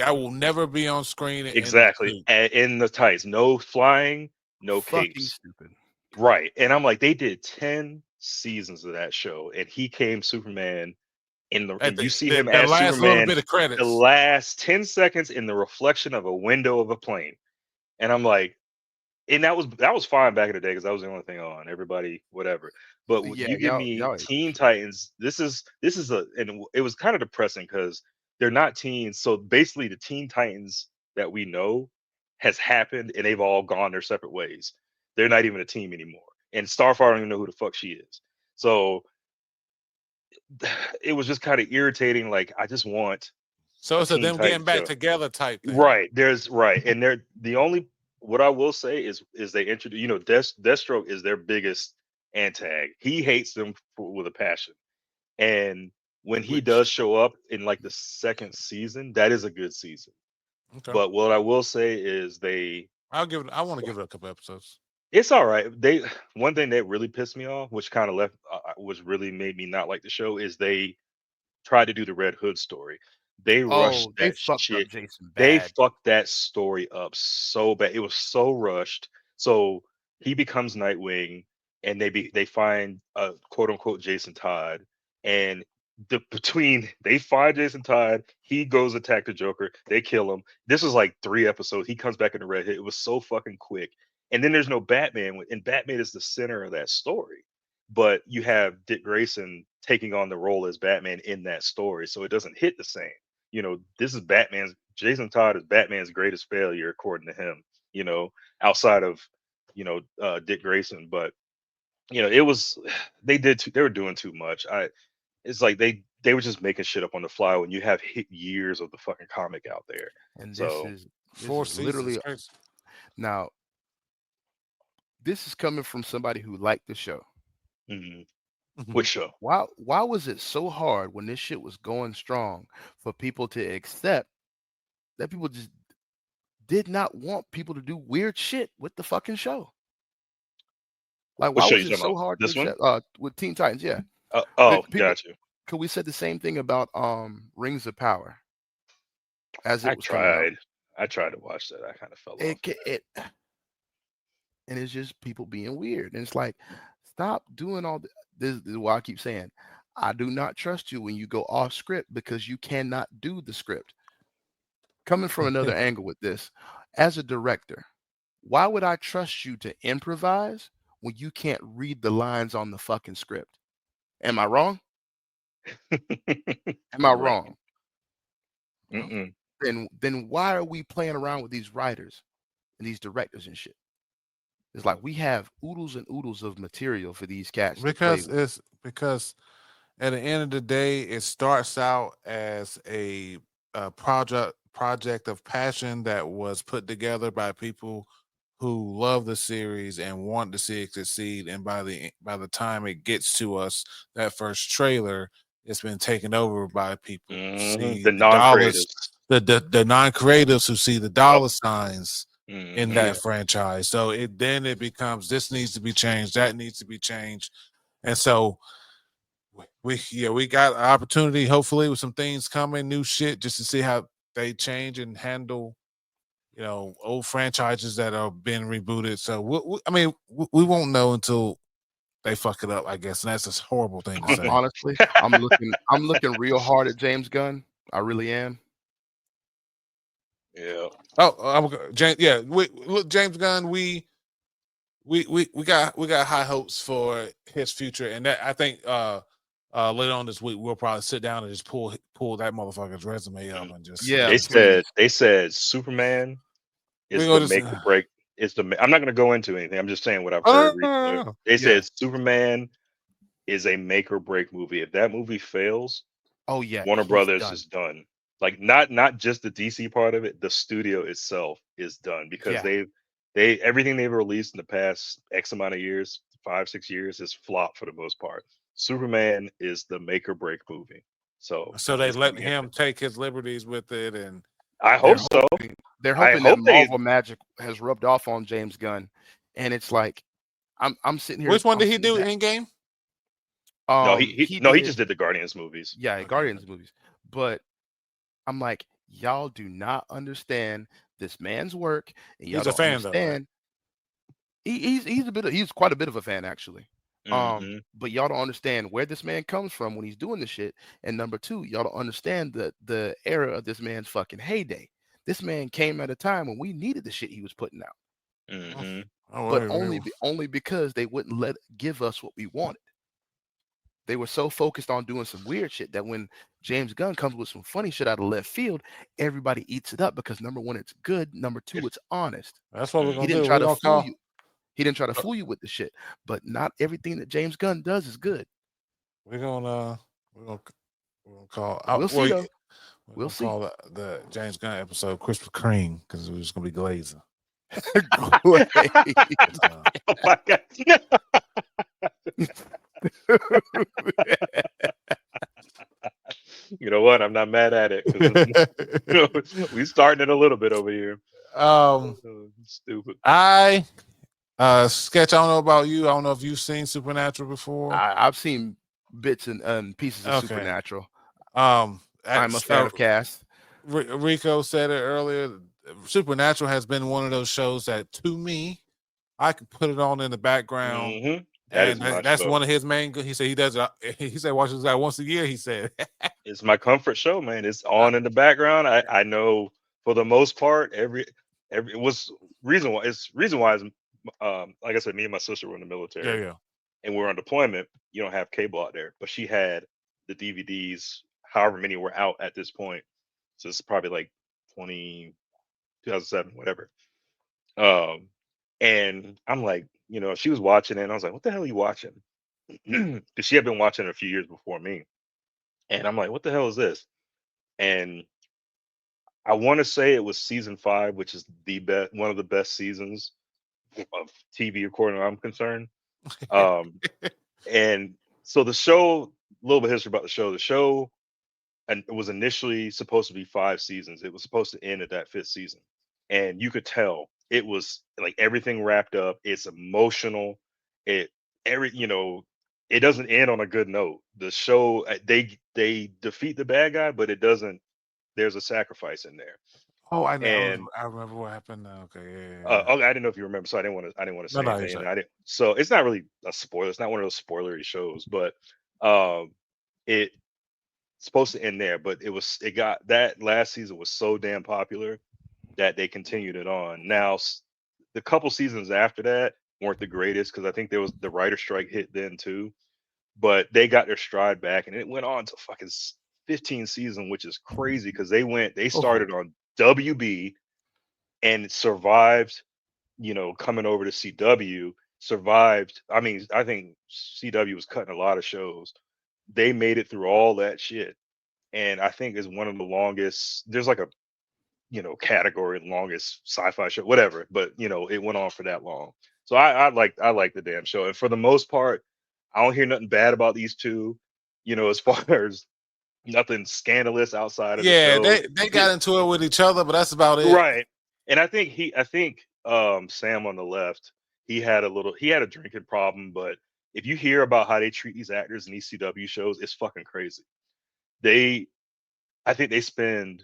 I will never be on screen in the exactly. suit. In the tights, no flying, no Fucking capes. stupid. Right. And I'm like, they did 10 seasons of that show, and he came Superman At and you see him the as last little Superman bit of the credits. last 10 seconds in the reflection of a window of a plane. And I'm like, and that was fine back in the day because that was the only thing on. Everybody, whatever. But Yeah, you give me y'all ain't Teen Titans. This is and it was kind of depressing because they're not teens. So basically, the Teen Titans that we know has happened, and they've all gone their separate ways. They're not even a team anymore. And Starfire don't even know who the fuck she is. So it was just kind of irritating. Like, I just want So a it's a Teen them getting Titans back show. together type thing. Right. And they're the only what I will say is they introduce, Deathstroke is their biggest antag. He hates them with a passion. And when he which does show up in like the second season, that is a good season. Okay, But what I will say is I want to give it a couple episodes. it's all right. One thing that really pissed me off, which kind of was really made me not like the show, is they tried to do the Red Hood story. They rushed they that fucked up shit. Jason They bad. fucked that story up so bad. It was so rushed. So he becomes Nightwing, and they find quote unquote Jason Todd, and they find Jason Todd, he goes attack the Joker, they kill him. This was like 3 episodes. He comes back in the Red Hood. It was so fucking quick. And then there's no Batman, and Batman is the center of that story, but you have Dick Grayson taking on the role as Batman in that story, so it doesn't hit the same. This is Jason Todd is Batman's greatest failure, according to him. Outside of Dick Grayson, but it was they were doing too much. It's like they were just making shit up on the fly when you have hit years of the fucking comic out there. And So, this Four is seasons, literally crazy. now this is coming from somebody who liked the show. mhm. Mhm. Which show? Why was it so hard when this shit was going strong for people to accept that people just did not want people to do weird shit with the fucking show? Like, What why show you was it talking so about? hard to This one? accept with Teen Titans? Yeah. Oh, People got you. could we said the same thing about Rings of Power as it I was coming out. tried. I tried to watch that. I kind of fell off It of ca- it and it's just people being weird. And it's like, stop doing all this is why I keep saying, I do not trust you when you go off script because you cannot do the script. Coming from another angle with this, as a director, why would I trust you to improvise when you can't read the lines on the fucking script? Am I wrong? that. Am I Right. wrong? Okay. Mm-mm. Then why are we playing around with these writers and these directors and shit? It's like we have oodles and oodles of material for these cats to play with. Because at the end of the day, it starts out as a project of passion that was put together by people who love the series and want to see it succeed. And by the time it gets to us, that first trailer it's been taken over by people who see The the dollars, non-creatives. the non-creatives who see the dollar signs in that Yeah. franchise. So it becomes, this needs to be changed, that needs to be changed, and so we got an opportunity, hopefully, with some things coming, new shit, just to see how they change and handle, old franchises that are being rebooted. So we won't know until they fuck it up, I guess, and that's a horrible thing to say. Honestly, I'm looking real hard at James Gunn. I really am. Yeah. Oh, James. Yeah, look, James Gunn. We got high hopes for his future, and that I think later on this week we'll probably sit down and just pull that motherfucker's resume up and just They said Superman is the make or break. I'm not going to go into anything. I'm just saying what I've heard recently. They said Superman is a make or break movie. If that movie fails, Warner Brothers is done. Like not just the DC part of it, the studio itself is done because they everything they've released in the past X amount of years, 5-6 years, is flopped for the most part. Superman is the make or break movie. So they let him take his liberties with it, and I hope so. They're hoping that Marvel magic has rubbed off on James Gunn, and it's like I'm sitting here. Which one did he do in game? No, he just did the Guardians movies. Yeah, Guardians movies. But I'm like, y'all do not understand this man's work, and y'all don't understand. He's quite a bit of a fan, actually. But y'all don't understand where this man comes from when he's doing this shit. And number two, y'all don't understand the era of this man's fucking heyday. This man came at a time when we needed the shit he was putting out. But only because they wouldn't give us what we wanted. They were so focused on doing some weird shit that when James Gunn comes with some funny shit out of left field, everybody eats it up because number one, it's good. Number two, it's honest. That's what we're gonna do. He didn't try to fool you. He didn't try to fool you with the shit. But not everything that James Gunn does is good. We're gonna call. We'll see. Though. We'll see. Call the James Gunn episode Krispy Kreme because it was gonna be Glazer. Oh my god. You know what? I'm not mad at it. We starting it a little bit over here. Stupid. Sketch, I don't know about you. I don't know if you've seen Supernatural before. I've seen bits and pieces of Supernatural. I'm a fan of Cass. Rico said it earlier. Supernatural has been one of those shows that, to me, I could put it on in the background. That's one of his main. He said he does it. He said watches that once a year. He said it's my comfort show, man. It's on in the background. I know for the most part it was reason why. It's reason why is like I said, me and my sister were in the military. And we were on deployment. You don't have cable out there, but she had the DVDs. However many were out at this point. So it's probably like 2007, whatever. And I'm like, she was watching it, and I was like, what the hell are you watching? Because she had been watching it a few years before me. And I'm like, what the hell is this? And I want to say it was season 5, which is one of the best seasons of TV, according to I'm concerned. And so the show, a little bit of history about the show. The show, and it was initially supposed to be 5 seasons. It was supposed to end at that 5th season. And you could tell it was like everything wrapped up. It's emotional. It doesn't end on a good note. The show, they defeat the bad guy, but it doesn't. There's a sacrifice in there. Oh, I know. And I remember what happened. Okay, yeah. Okay, I didn't know if you remember, so I didn't want to say anything. I didn't. So it's not really a spoiler. It's not one of those spoilery shows, but it's supposed to end there. But it got that last season was so damn popular that they continued it on. Now, the couple seasons after that weren't the greatest because I think there was the writer strike hit then too. But they got their stride back, and it went on to fucking 15 season, which is crazy because they started on WB and survived, coming over to CW, survived. I mean, I think CW was cutting a lot of shows. They made it through all that shit. And I think is one of the longest, there's like a, category longest sci-fi show, whatever, but it went on for that long. So I like the damn show. And for the most part, I don't hear nothing bad about these two. as far as nothing scandalous outside of the Yeah, show. they got into it with each other, but that's about it. Right. And I think Sam on the left, he had a drinking problem, but if you hear about how they treat these actors in these CW shows, it's fucking crazy. I think they spend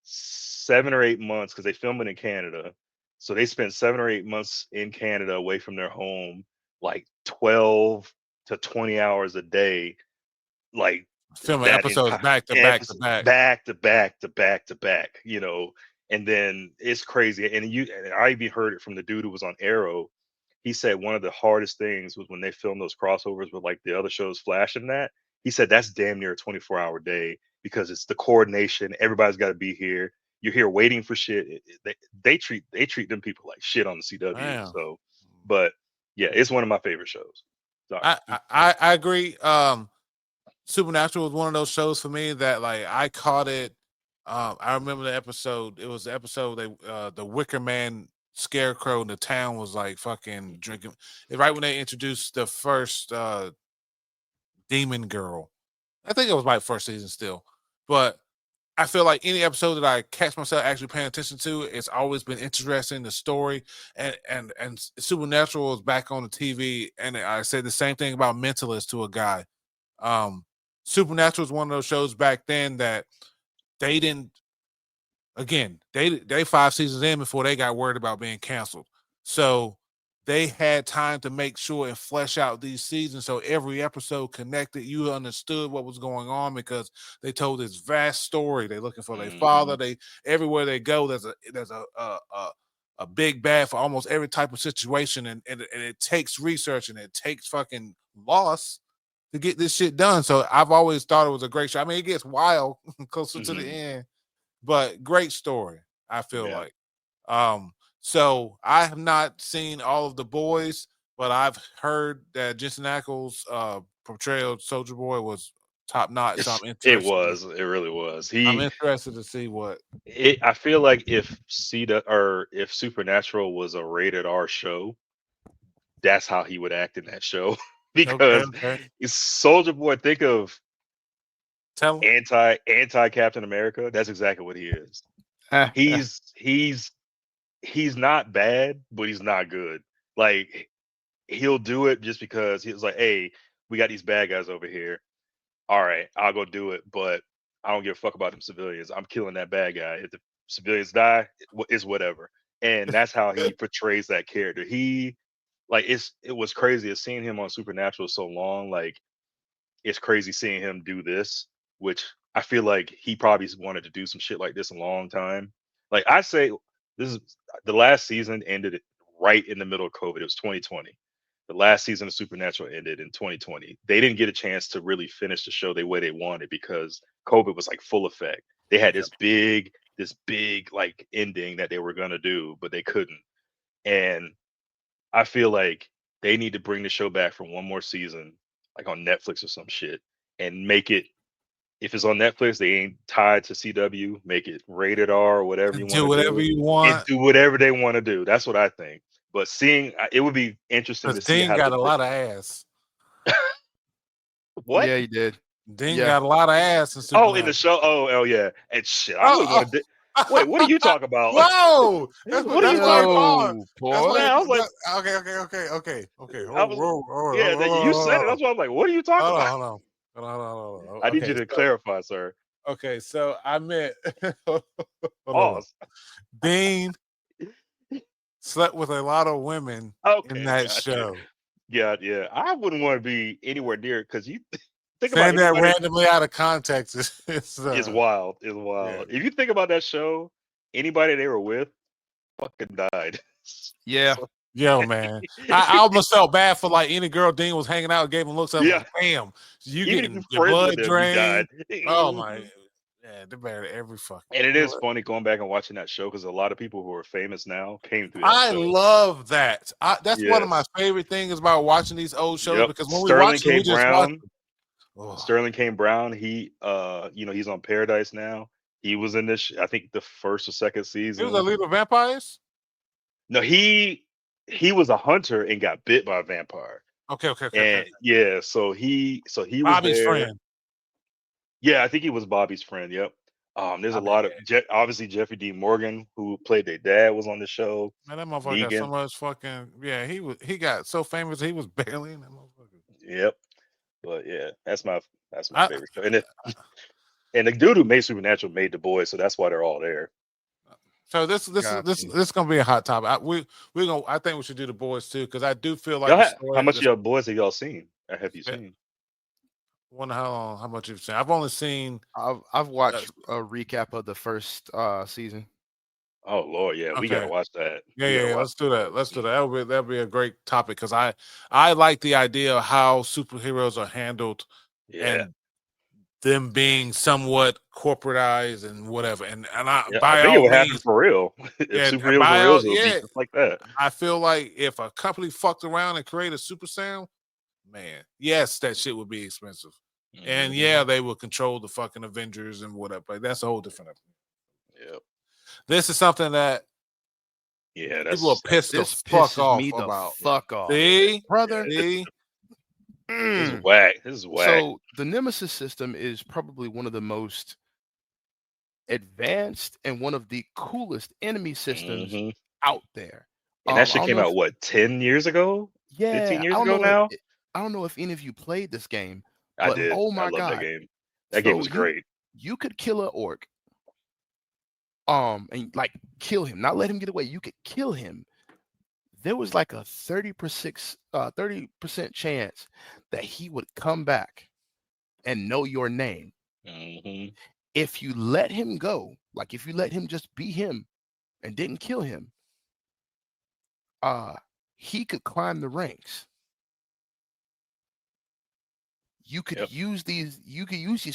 7 or 8 months because they film it in Canada. So they spend 7 or 8 months in Canada away from their home, like 12 to 20 hours a day, like Filming that episodes entire back to back to episode, back. back to back to back to back, and then it's crazy. And I even heard it from the dude who was on Arrow. He said one of the hardest things was when they filmed those crossovers with like the other shows, Flash and that. He said that's damn near a 24-hour day because it's the coordination. Everybody's got to be here. You're here waiting for shit. They treat them people like shit on the CW. Damn. So, but yeah, it's one of my favorite shows. Sorry. I agree. Supernatural was one of those shows for me that like I caught it. I remember the episode. It was the episode the Wicker Man scarecrow in the town was like fucking drinking. Right when they introduced the first demon girl. I think it was my first season still. But I feel like any episode that I catch myself actually paying attention to, it's always been interesting. The story and Supernatural is back on the TV, and I said the same thing about Mentalist to a guy. Supernatural is one of those shows back then that they didn't. Again, they 5 seasons in before they got worried about being canceled, so they had time to make sure and flesh out these seasons. So every episode connected. You understood what was going on because they told this vast story. They're looking for their father. They everywhere they go, there's a big bad for almost every type of situation, and it takes research and it takes fucking loss to get this shit done. So I've always thought it was a great show. I mean, it gets wild closer to the end, but great story. I feel like. So I have not seen all of The Boys, but I've heard that Jensen Ackles' portrayal of Soldier Boy was top notch. So I'm interested. It really was. I'm interested to see what. I feel like if if Supernatural was a rated R show, that's how he would act in that show. Because Soldier Boy, think of anti Captain America. That's exactly what he is. He's not bad, but he's not good. Like he'll do it just because he was like, "Hey, we got these bad guys over here. All right, I'll go do it, but I don't give a fuck about them civilians. I'm killing that bad guy. If the civilians die, it's whatever." And that's how he portrays that character. It was crazy seeing him on Supernatural so long. Like it's crazy seeing him do this, which I feel like he probably wanted to do some shit like this a long time. Like I say, this is the last season ended right in the middle of COVID. It was 2020. The last season of Supernatural ended in 2020. They didn't get a chance to really finish the show the way they wanted because COVID was like full effect. They had this big like ending that they were gonna do, but they couldn't. And I feel like they need to bring the show back for one more season, like on Netflix or some shit, and make it. If it's on Netflix, they ain't tied to CW. Make it rated R or whatever you want to do. Do whatever you want. And do whatever they want to do. That's what I think. But it would be interesting to see Dean how got a lot of ass. What? Yeah, he did. Dean got a lot of ass. In the show. Oh yeah. And shit. I wouldn't want to. Wait, what are you talking about? Whoa! What are you talking about? I was like, okay. You said it. That's why I'm like, what are you talking about? Hold on. I need you to clarify, sir. Okay, so I meant Pause. Dean slept with a lot of women in that show. Yeah. I wouldn't want to be anywhere near it because you think saying about that randomly out of context is wild. It's wild. Yeah. If you think about that show, anybody they were with fucking died. Yeah. Yo, man. I almost felt bad for like any girl Dean was hanging out and gave him looks. I was like, damn, you getting your blood drained. Oh my. Yeah, they're bad at every fucking. And it is funny going back and watching that show because a lot of people who are famous now came through that I show. love that. That's one of my favorite things about watching these old shows because when we watch them, we just watch them. Sterling K. Brown, he he's on Paradise now. He was in this, I think the first or second season. He was a leader of vampires? No, he was a hunter and got bit by a vampire. Okay. And yeah, so he was Bobby's there. friend. Yeah, I think he was Bobby's friend. Yep. There's I a bet. lot of obviously Jeffrey D. Morgan, who played their dad, was on the show. Man, that motherfucker got so Negan. much fucking he got so famous he was barely in that motherfucker. Yep. But yeah, that's my I, favorite show. And the dude who made Supernatural made The Boys, so that's why they're all there. so this is gonna be a hot topic. I think we should do The Boys too because I do feel like How much of your boys have y'all seen? Or have you seen? Wonder how much you've seen. I've only seen. I've watched a recap of the first season. Oh Lord, yeah, we gotta Okay. watch that. Yeah. Let's do that. That'll be a great topic because I like the idea of how superheroes are handled Yeah. and them being somewhat corporatized and whatever. And I Yeah, I by think it all would happen means, for real. If yeah, superheroes by were real, all it would be yeah, just like that. I feel like if a company fucked around and created a super sound, man, yes, that shit would be expensive. And yeah, they will control the fucking Avengers and whatever. But that's a whole different. Yep. This is something that people are pissed the This fuck pisses off me the about. fuck off. See, brother. See, this is whack. This is whack. So the Nemesis system is probably one of the most advanced and one of the coolest enemy systems out there. And that shit came out what 10 years ago? Yeah, 15 I years don't ago know. now? I don't know if any of you played this game, I but did. oh I my love that god, game. That game was great. You could kill an orc, and like kill him, not let him get away. You could kill him. There was like a 30% chance that he would come back and know your name. If you let him go, like if you let him just be him and didn't kill him, he could climb the ranks. You could use these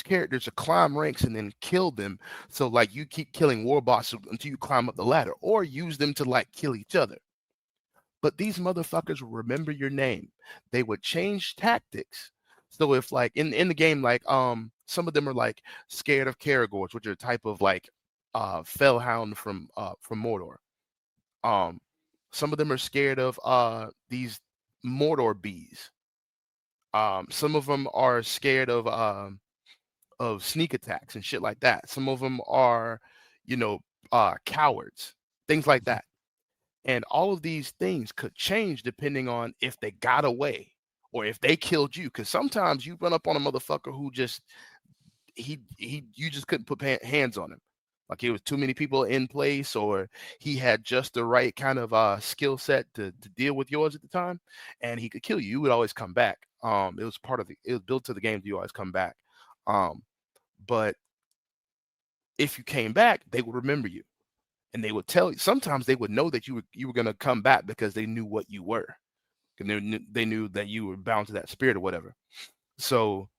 characters to climb ranks and then kill them. So like you keep killing war bosses until you climb up the ladder, or use them to like kill each other. But these motherfuckers will remember your name. They would change tactics. So if like in the game, like some of them are like scared of Caragors, which are a type of like fellhound from Mordor. Some of them are scared of these Mordor bees. Some of them are scared of sneak attacks and shit like that. Some of them are, cowards, things like that. And all of these things could change depending on if they got away or if they killed you. Because sometimes you run up on a motherfucker who just you just couldn't put hands on him. Like it was too many people in place, or he had just the right kind of skill set to deal with yours at the time, and he could kill you. You would always come back. It was built to the game. You always come back. But if you came back, they would remember you, and they would tell you. Sometimes they would know that you were going to come back because they knew what you were, and they knew that you were bound to that spirit or whatever. So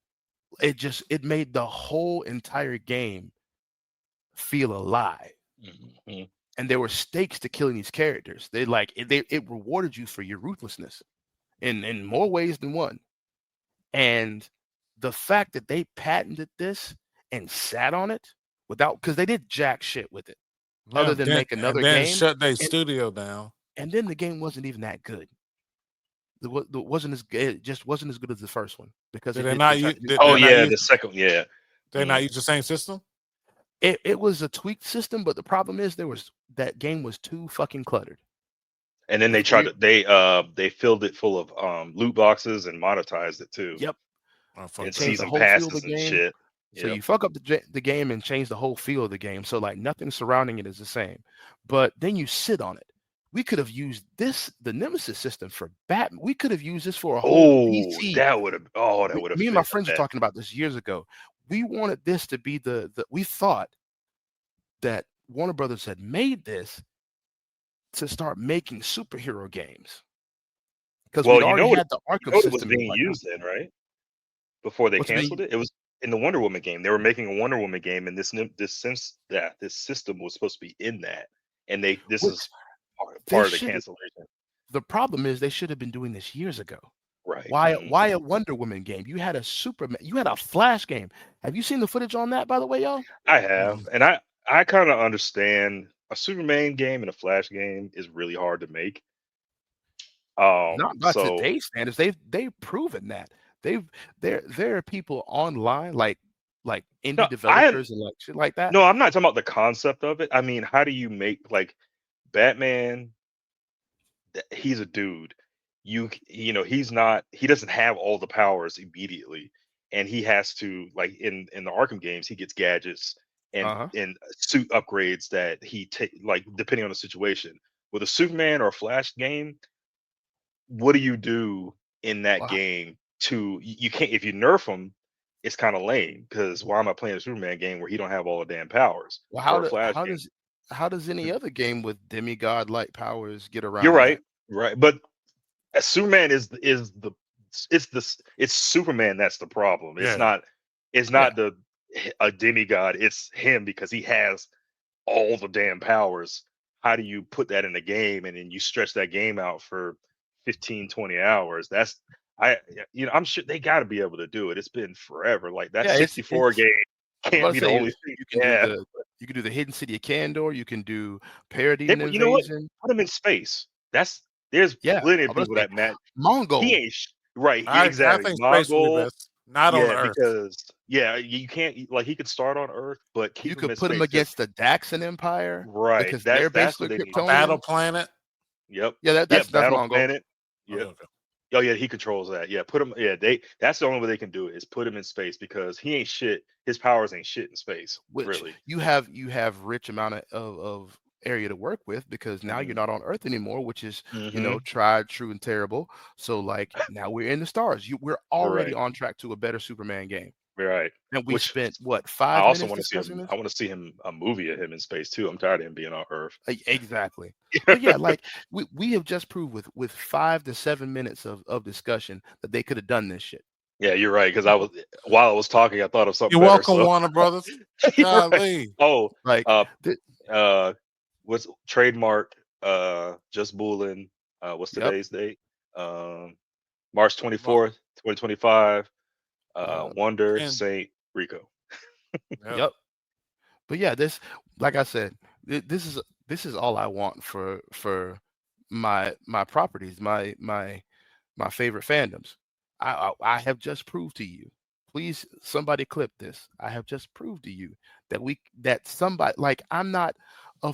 it made the whole entire game feel alive. And there were stakes to killing these characters. It rewarded you for your ruthlessness in more ways than one. And the fact that they patented this and sat on it because they did jack shit with it, other than make another game, shut their studio down. And then the game wasn't even that good. It just wasn't as good as the first one because the second, yeah. They're not use the same system. It was a tweaked system, but the problem is that game was too fucking cluttered. And then they filled it full of loot boxes and monetized it too. Yep. And season passes and shit. So you fuck up the game and change the whole feel of the game. So like nothing surrounding it is the same. But then you sit on it. We could have used the Nemesis system for Batman. We could have used this for a whole DC. That would have. Me and my friends were talking about this years ago. We wanted this to be we thought that Warner Brothers had made this to start making superhero games. Because we already had the Arkham system. It was being used then, right? Before they canceled it. It was in the Wonder Woman game. They were making a Wonder Woman game, and this system was supposed to be in that. And this is part of the cancellation. The problem is they should have been doing this years ago. Right. Why a Wonder Woman game? You had a Flash game. Have you seen the footage on that, by the way, y'all? I have. And I kind of understand a Superman game and a Flash game is really hard to make. Not by So today's standards. They've proven that. They've there are people online like no, indie I developers and like shit like that. no, I'm not talking about the concept of it. I mean, how do you make like Batman? He's a dude. He doesn't have all the powers immediately, and he has to like in the Arkham games, he gets gadgets and Uh-huh. suit upgrades that he take like depending on the situation. With a Superman or a Flash game, what do you do in that Well, game you can't if you nerf him, it's kind of lame because why am I playing a Superman game where he don't have all the damn powers well, or a Flash game? how does any other game with demigod like powers get You're around right, that? right, but Superman it's Superman that's the problem. Yeah. It's Yeah. not a demigod. It's him because he has all the damn powers. How do you put that in the game and then you stretch that game out for 15, 20 hours? I I'm sure they got to be able to do it. It's been forever. Like that Yeah, 64 it's game I was about can't to be the say only thing. Yeah, you can do the Hidden City of Candor, you can do they Paradine put you know what? Invasion. Put him in space. There's Yeah, plenty I of was people about to say that match. He Mongol. ain't right. I Exactly. think space would be Mongol. best. Not on Yeah, Earth. because yeah, you can't like he could start on Earth, but You keep him could in put him space because against the Daxon Empire right. because they're That's basically what they need A to do. battle Kryptonian. planet. Yep. Yeah, Yep. that's Battle Mongol. Planet. Okay, Yep. okay. Oh yeah, he controls that. Yeah, put him. Yeah, that's the only way they can do it is put him in space because he ain't shit. His powers ain't shit in space, Which really. you have rich amount of area to work with because now you're Hmm. not on Earth anymore, which is Hmm. tried, true, and terrible. So like now we're in the stars. We're already Right. on track to a better Superman game, Right. and we Which spent what I five also minutes want to see discussing him. this. I want to see him a movie of him in space too. I'm tired of him being on Earth. Exactly. But yeah, like we have just proved with 5 to 7 minutes of discussion that they could have done this shit. Yeah, you're right. Because I was while I was talking, I thought of something You're better. welcome, So Warner Brothers. you're right. Golly. Oh, Like uh, th- uh, what's trademark? Just Bulin. What's yep. today's date? March Well, 24th, 2025. Uh, Wonder and Saint Rico. yep. yep. But yeah, this, like I said, this is all I want for my properties, my favorite fandoms. I have just proved to you. Please, somebody clip this. I have just proved to you that somebody like I'm not a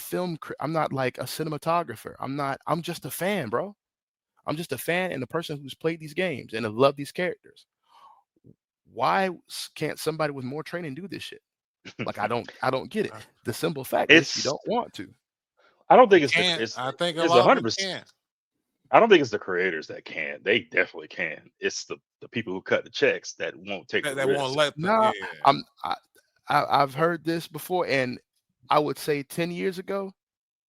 I'm not like a cinematographer. I'm just a fan, bro. I'm just a fan and a person who's played these games and have loved these characters. Why can't somebody with more training do this shit? Like I don't get it. Uh, The simple fact is you It's. don't want to. I don't You think it's the. can't. I think a It's lot of 100. them can't. I don't think it's the creators that can. They definitely can. It's the people who cut the checks that won't take the They won't risk. let the Nah, yeah. I've heard this before, and I would say 10 years ago,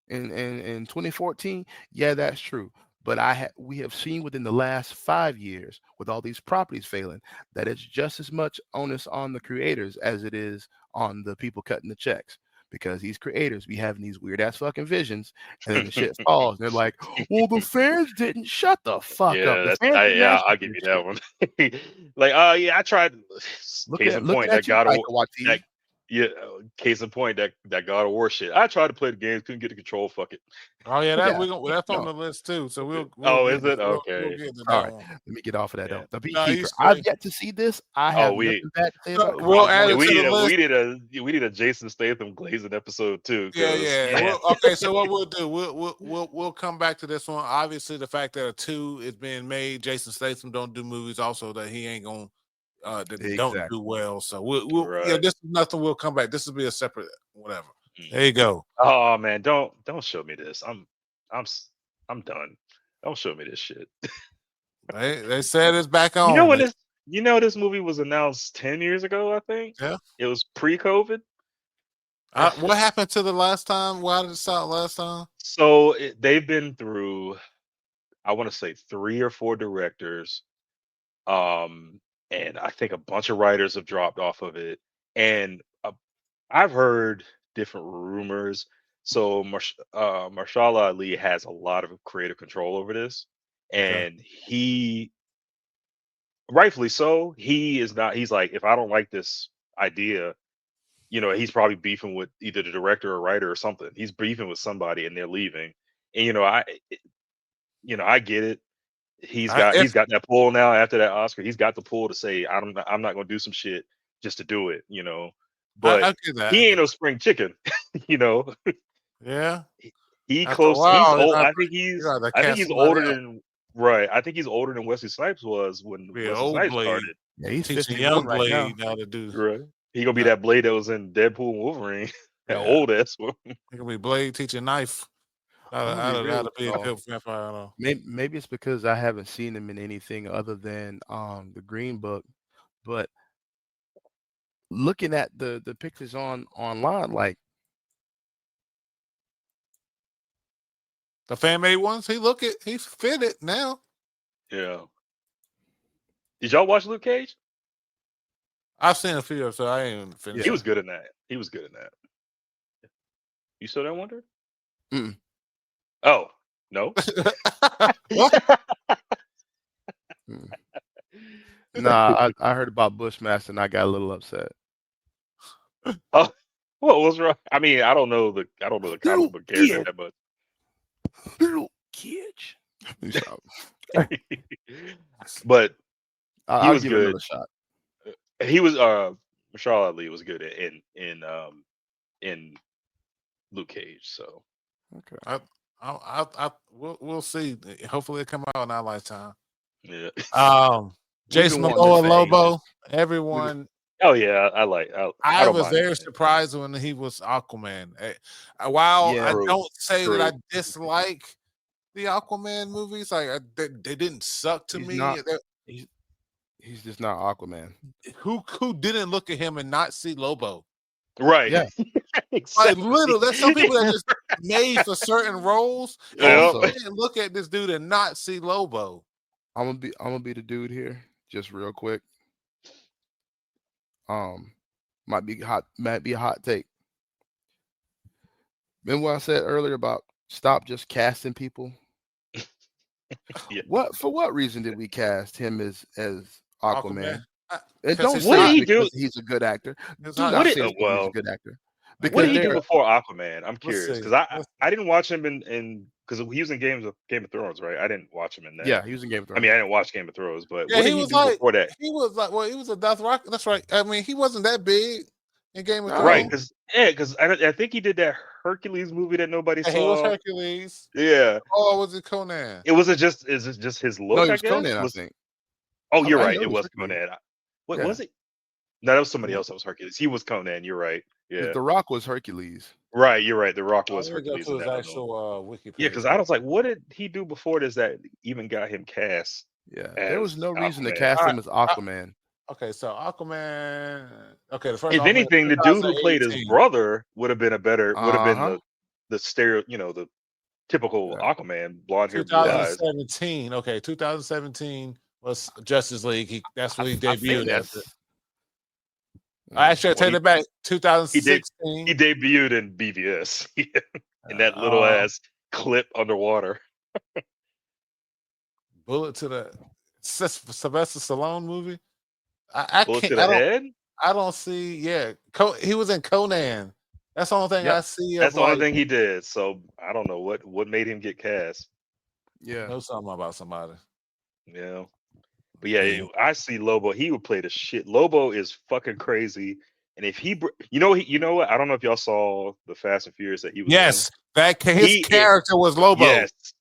in 2014, yeah, that's true. But we have seen within the last 5 years, with all these properties failing, that it's just as much onus on the creators as it is on the people cutting the checks. Because these creators be having these weird ass fucking visions, and then the shit falls, and they're like, "Well, the fans didn't shut the fuck up. Yeah, The fans didn't yeah, ask you I'll for give this you shit." that one. Like, yeah, I tried. Case in Looking point, that at you, God of Taika War, that Waititi. yeah, case in point that God of War shit. I tried to play the games, couldn't get the control. Fuck it. Oh yeah, that Yeah, we gonna that's on no. the list too. So we'll Oh, get is it we'll okay? get to All that right, one. let me get off of that Yeah. though. The No, you Beekeeper. I've straight. yet to see this. I Oh, have nothing bad to say So about it because I we'll add yeah, want it to. to the list. we need a Jason Statham glazing episode too, Yeah, because yeah. man, Okay. So what we'll do, we'll come back to this one. Obviously, the fact that a two is being made, Jason Statham don't do movies. Also, that he ain't gonna that don't do Exactly. well. So we'll yeah. right. This is nothing. We'll come back. This will be a separate whatever. Mm. There you go. Oh man, don't show me this. I'm s- I'm done. Don't show me this shit. They said it's back You know on. when this this movie was announced 10 years ago, I think. Yeah. It was pre-COVID. What happened to the last time? Why did it start last time? So they've been through, I want to say 3 or 4 directors, um, and I think a bunch of writers have dropped off of it. And I've heard different rumors. So Marshala Ali has a lot of creative control over this, Okay. and he rightfully so. He is not. He's like, if I don't like this idea, he's probably beefing with either the director or writer or something. He's beefing with somebody, and they're leaving. And I get it. he's got that pull now after that Oscar. He's got the pull to say I'm not going to do some shit just to do it, But I get that. he ain't no spring chicken, Yeah. He After a close. He's while, old. I I think cast he's somebody older out. than right. I think he's older than Wesley Snipes was when Be an Wesley old Snipes Blade. started. Yeah, he's Teaching 51 young right Blade now. now to do. Right. He gonna be that Blade that was in Deadpool and Wolverine. That old ass one. He gonna be Blade teaching knife. How to be a good vampire. Maybe it's because I haven't seen him in anything other than the Green Book, but looking at the pictures online, like the fan made ones, he's fitted now. Yeah. Did y'all watch Luke Cage? I've seen a few, so I ain't even finished. He was good in that. You still don't wonder? Oh, no. Nah, I heard about Bushmaster and I got a little upset. Oh, what was wrong? I mean, I don't know the comic book character that much. Little Cage. But I'll give it another shot. He was Marshall Ali was good in Luke Cage. So okay, we'll see. Hopefully, it come out in our lifetime. Yeah. Jason Momoa, Lobo, everyone. Oh yeah, I was very surprised when he was Aquaman. While I don't say that I dislike the Aquaman movies, like they didn't suck to me. He's just not Aquaman. Who didn't look at him and not see Lobo? Right. Yeah. Exactly. Like literally, there's some people that just made for certain roles. And didn't look at this dude and not see Lobo. I'm gonna be the dude here, just real quick. Might be a hot take. Remember what I said earlier about stop just casting people? Yeah. For what reason did we cast him as Aquaman? What did he do? He's a good actor. He's a good actor. What did he do before Aquaman? I'm curious because I didn't watch him in because he was in Game of Thrones, right? I didn't watch him in that. Yeah, he was in Game of Thrones. I mean, I didn't watch Game of Thrones, but what did he do before that? He was a Death Rock. That's right. I mean, he wasn't that big in Game of Thrones, right? Because I think he did that Hercules movie that nobody saw. He was Hercules. Yeah. Oh, was it Conan? Is it just his look? No, it was Conan. I think. Oh, you're right. It was Conan. What was it? No, that was somebody else that was Hercules. He was Conan. You're right. Yeah. The Rock was Hercules. Right. You're right. The Rock was Hercules. Go to his actual Wikipedia. Yeah, because I was like, what did he do before this that even got him cast? Yeah. There was no reason to cast him as Aquaman. Okay, so Aquaman. Okay, the first. If anything, the dude who played his brother would have been the stereo, the typical Aquaman, blonde hair, blue eyes. 2017. Okay, 2017 was Justice League. That's when he debuted. Actually, I take it back. 2016. He debuted in BVS in that little ass clip underwater. Bullet to the Sylvester Stallone movie. Bullet to the head. I don't see. Yeah, he was in Conan. That's the only thing I see. That's the only thing he did. So I don't know what made him get cast. Yeah, know something about somebody. Yeah. But yeah, I see Lobo. He would play the shit. Lobo is fucking crazy. And if he, you know what? I don't know if y'all saw the Fast and Furious that he was. Yes, his character was Lobo.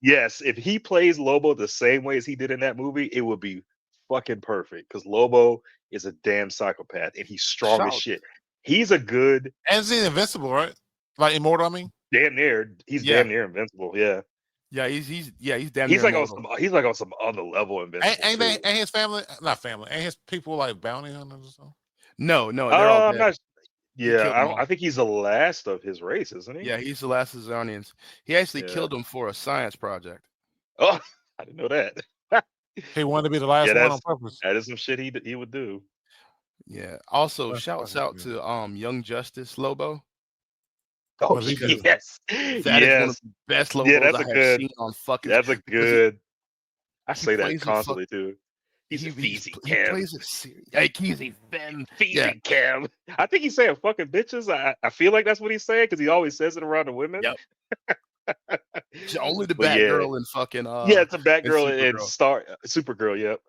Yes. If he plays Lobo the same way as he did in that movie, it would be fucking perfect. Because Lobo is a damn psychopath, and he's strong as shit. He's a good. And he's invincible, right? Like immortal. I mean, damn near. He's damn near invincible. Yeah. Yeah, he's damn. He's like on some other level invincible. Ain't his family, not family, ain't his people like bounty hunters or something? No, they're all dead. I think he's the last of his race, isn't he? Yeah, he's the last of the Zarnians. He actually killed them for a science project. Oh, I didn't know that. He wanted to be the last one on purpose. That is some shit he would do. Yeah. Also, shouts out to Young Justice Lobo. Oh, yes. That is one of the best Lobos I have seen on fucking. That's a good. I say that constantly too. He's a feezy cam. He plays it serious. Like he's a feezy cam. I think he's saying fucking bitches. I feel like that's what he's saying because he always says it around the women. Yep. Only the But yeah, Batgirl and fucking yeah, it's a and Batgirl and Supergirl. Supergirl. Yep.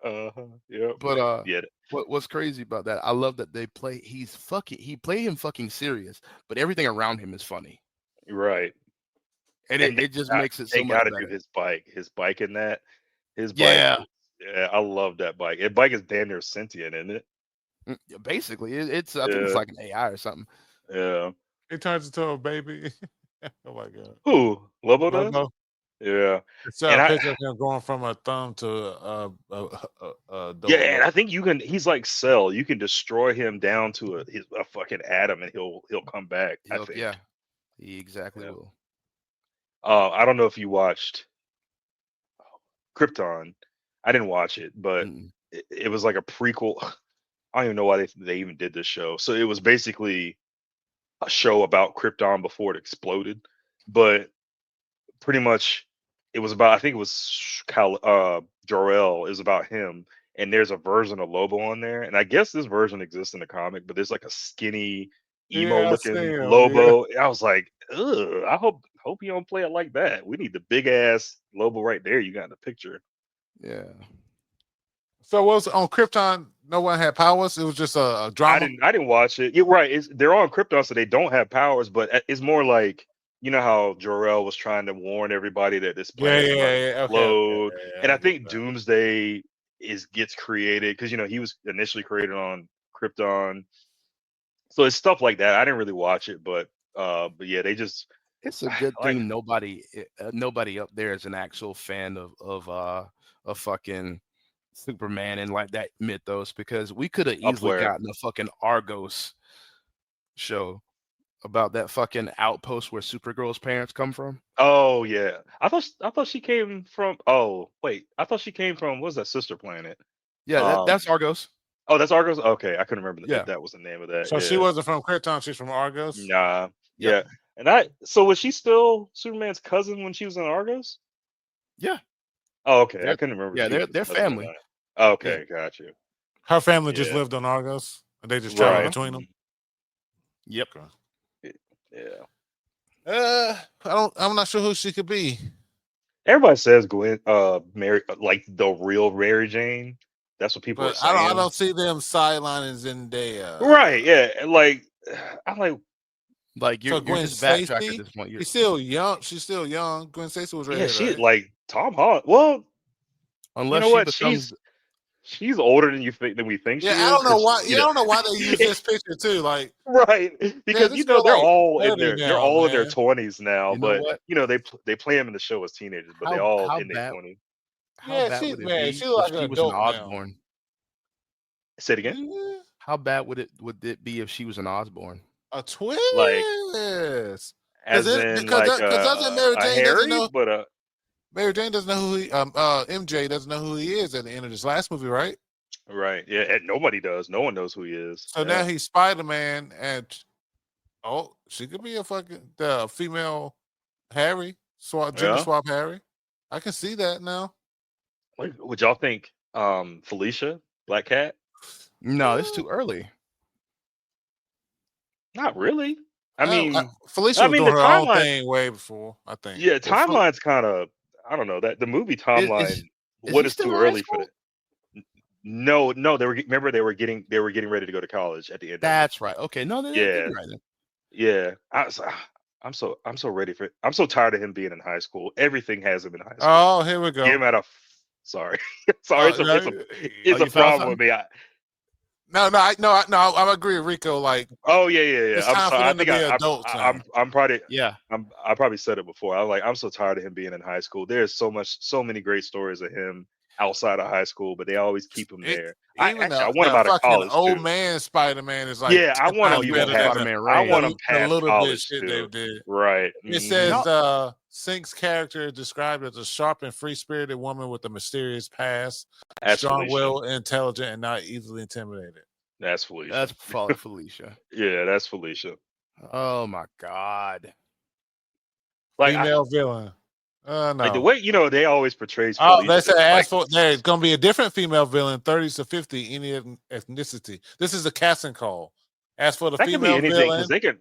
Yep. But Yeah. what's crazy about that? I love that they play. He played him fucking serious, but everything around him is funny, Right. and And it just got, makes it they so much got to do better. his bike. His bike in that. His bike. Yeah, Yeah, I love that bike. That bike is damn near sentient, isn't it? yeah, basically, it's I think it's Yeah. like an AI or something. Yeah. It turns into a baby. Oh my god. Who? Lobo does? Lobo. Yeah. It's And a I picture of him going from a thumb to a yeah, adult and Lobo. I think you can. He's like Cell. You can destroy him down to a fucking atom, and he'll come back. I think. Yeah, he exactly Yeah. will. I don't know if you watched Krypton. I didn't watch it, but Mm-mm. it was like a prequel. I don't even know why they even did this show. So it was basically a show about Krypton before it exploded, but pretty much it was about, I think it was Jor-El is about him, and there's a version of Lobo on there, and I guess this version exists in the comic, but there's like a skinny emo Yeah, I see looking him. Yeah. Lobo. I was like, ugh, I hope you don't play it like that. We need the big ass Lobo right there you got in the picture. Yeah, So what was on Krypton? No one had powers. It was just a drama. I didn't watch it. You're right. They're on Krypton, so they don't have powers, but it's more like, you know how Jor-El was trying to warn everybody that this Yeah, planet's about to yeah. Okay. explode, Yeah, and I I get think that. Doomsday gets created because he was initially created on Krypton, so it's stuff like that. I didn't really watch it, but yeah, they just it's a good like thing nobody up there is an actual fan of fucking Superman and like that mythos, because we could have up easily where. gotten a fucking Argos show about that fucking outpost where Supergirl's parents come from. Oh yeah, I thought she came from. Oh wait, I thought she came from. What was that sister planet? Yeah, that's Argos. Oh, that's Argos. Okay, I couldn't remember if Yeah. that was the name of that. So she Yeah. wasn't from Krypton. She's from Argos. Nah. Yep. Yeah. And so was she still Superman's cousin when she was in Argos? Yeah. Oh, okay. I They're couldn't remember if yeah, she was his they're cousin or family. not. Yeah. Okay, got you. Her family just Yeah. lived on Argos, and they just traveled Right. between them. Yep. Okay. Yeah. I'm not sure who she could be. Everybody says Gwen, Mary, like the real Mary Jane. That's what people are But I saying. don't see them sidelining Zendaya. Right. Yeah. Like, I'm like, Like So you're Gwen just backtrack at Stacy, this point. she's still young. She's still young. Gwen Stacy was yeah, redhead, she right? like Tom Holland. Well, you Unless know she what? becomes She's older than we think Yeah, she I is don't know because why. Yeah, I don't know why they use this picture too. Like, right, man, because this girl they're like all in 30 they're now, all in their man. 20s now, you know but what? they play them in the show as teenagers, but they How all how in their bad 20s. how Yeah, bad would it she be look if like an she was an adult now. Osborn? Say it again. Yeah, How bad would it be if she was an Osborn? a twist. Like Because as in because like doesn't Mary a Jane doesn't Harry, know but Mary Jane doesn't know who MJ doesn't know who he is at the end of this last movie, right? right, yeah, and nobody does. No one knows who he is. So now he's Spider-Man, and she could be the female Harry gender Yeah. swap Harry. I can see that now. Like, would y'all think Felicia, Black Cat? No, it's too early. Not really. I mean, Felicia was doing the her own timeline. thing way before, I think. Yeah, timeline's kind of. I don't know that the movie timeline. Is What he is still too in high early for school? that? No, they were. Remember, they were getting ready to go to college at the end of it. That's right. Okay, no, they'd Yeah, be right then. yeah. I'm so ready for it. I'm so tired of him being in high school. Everything has him in high school. Oh, here we go. Get him out of. Sorry, sorry. It's a you found problem with me. I agree with Rico. Like, Oh yeah. it's I'm time sorry. for I them to think be adults now. I'm probably. Yeah. I probably said it before. I'm so tired of him being in high school. There's so many great stories of him outside of high school, but they always keep him there. I Even want him the out of fucking college old too. man Spider-Man is like Yeah, I 10 want him times you even want better than past. Spider-Man I Rain. want him the past little bit college shit too. they did. Right. It Mhm. says Sync's character is described as a sharp and free-spirited woman with a mysterious past, That's Felicia. strong-willed, intelligent, and not easily intimidated. That's Felicia. That's Felicia. Yeah, that's Felicia. Oh my God. Like Female villain. No. like the way they always portrays Oh, Felicia. they say like, there's gonna be a different female villain, 30s to 50, any ethnicity. This is a casting call. As for the that can be female anything villain, because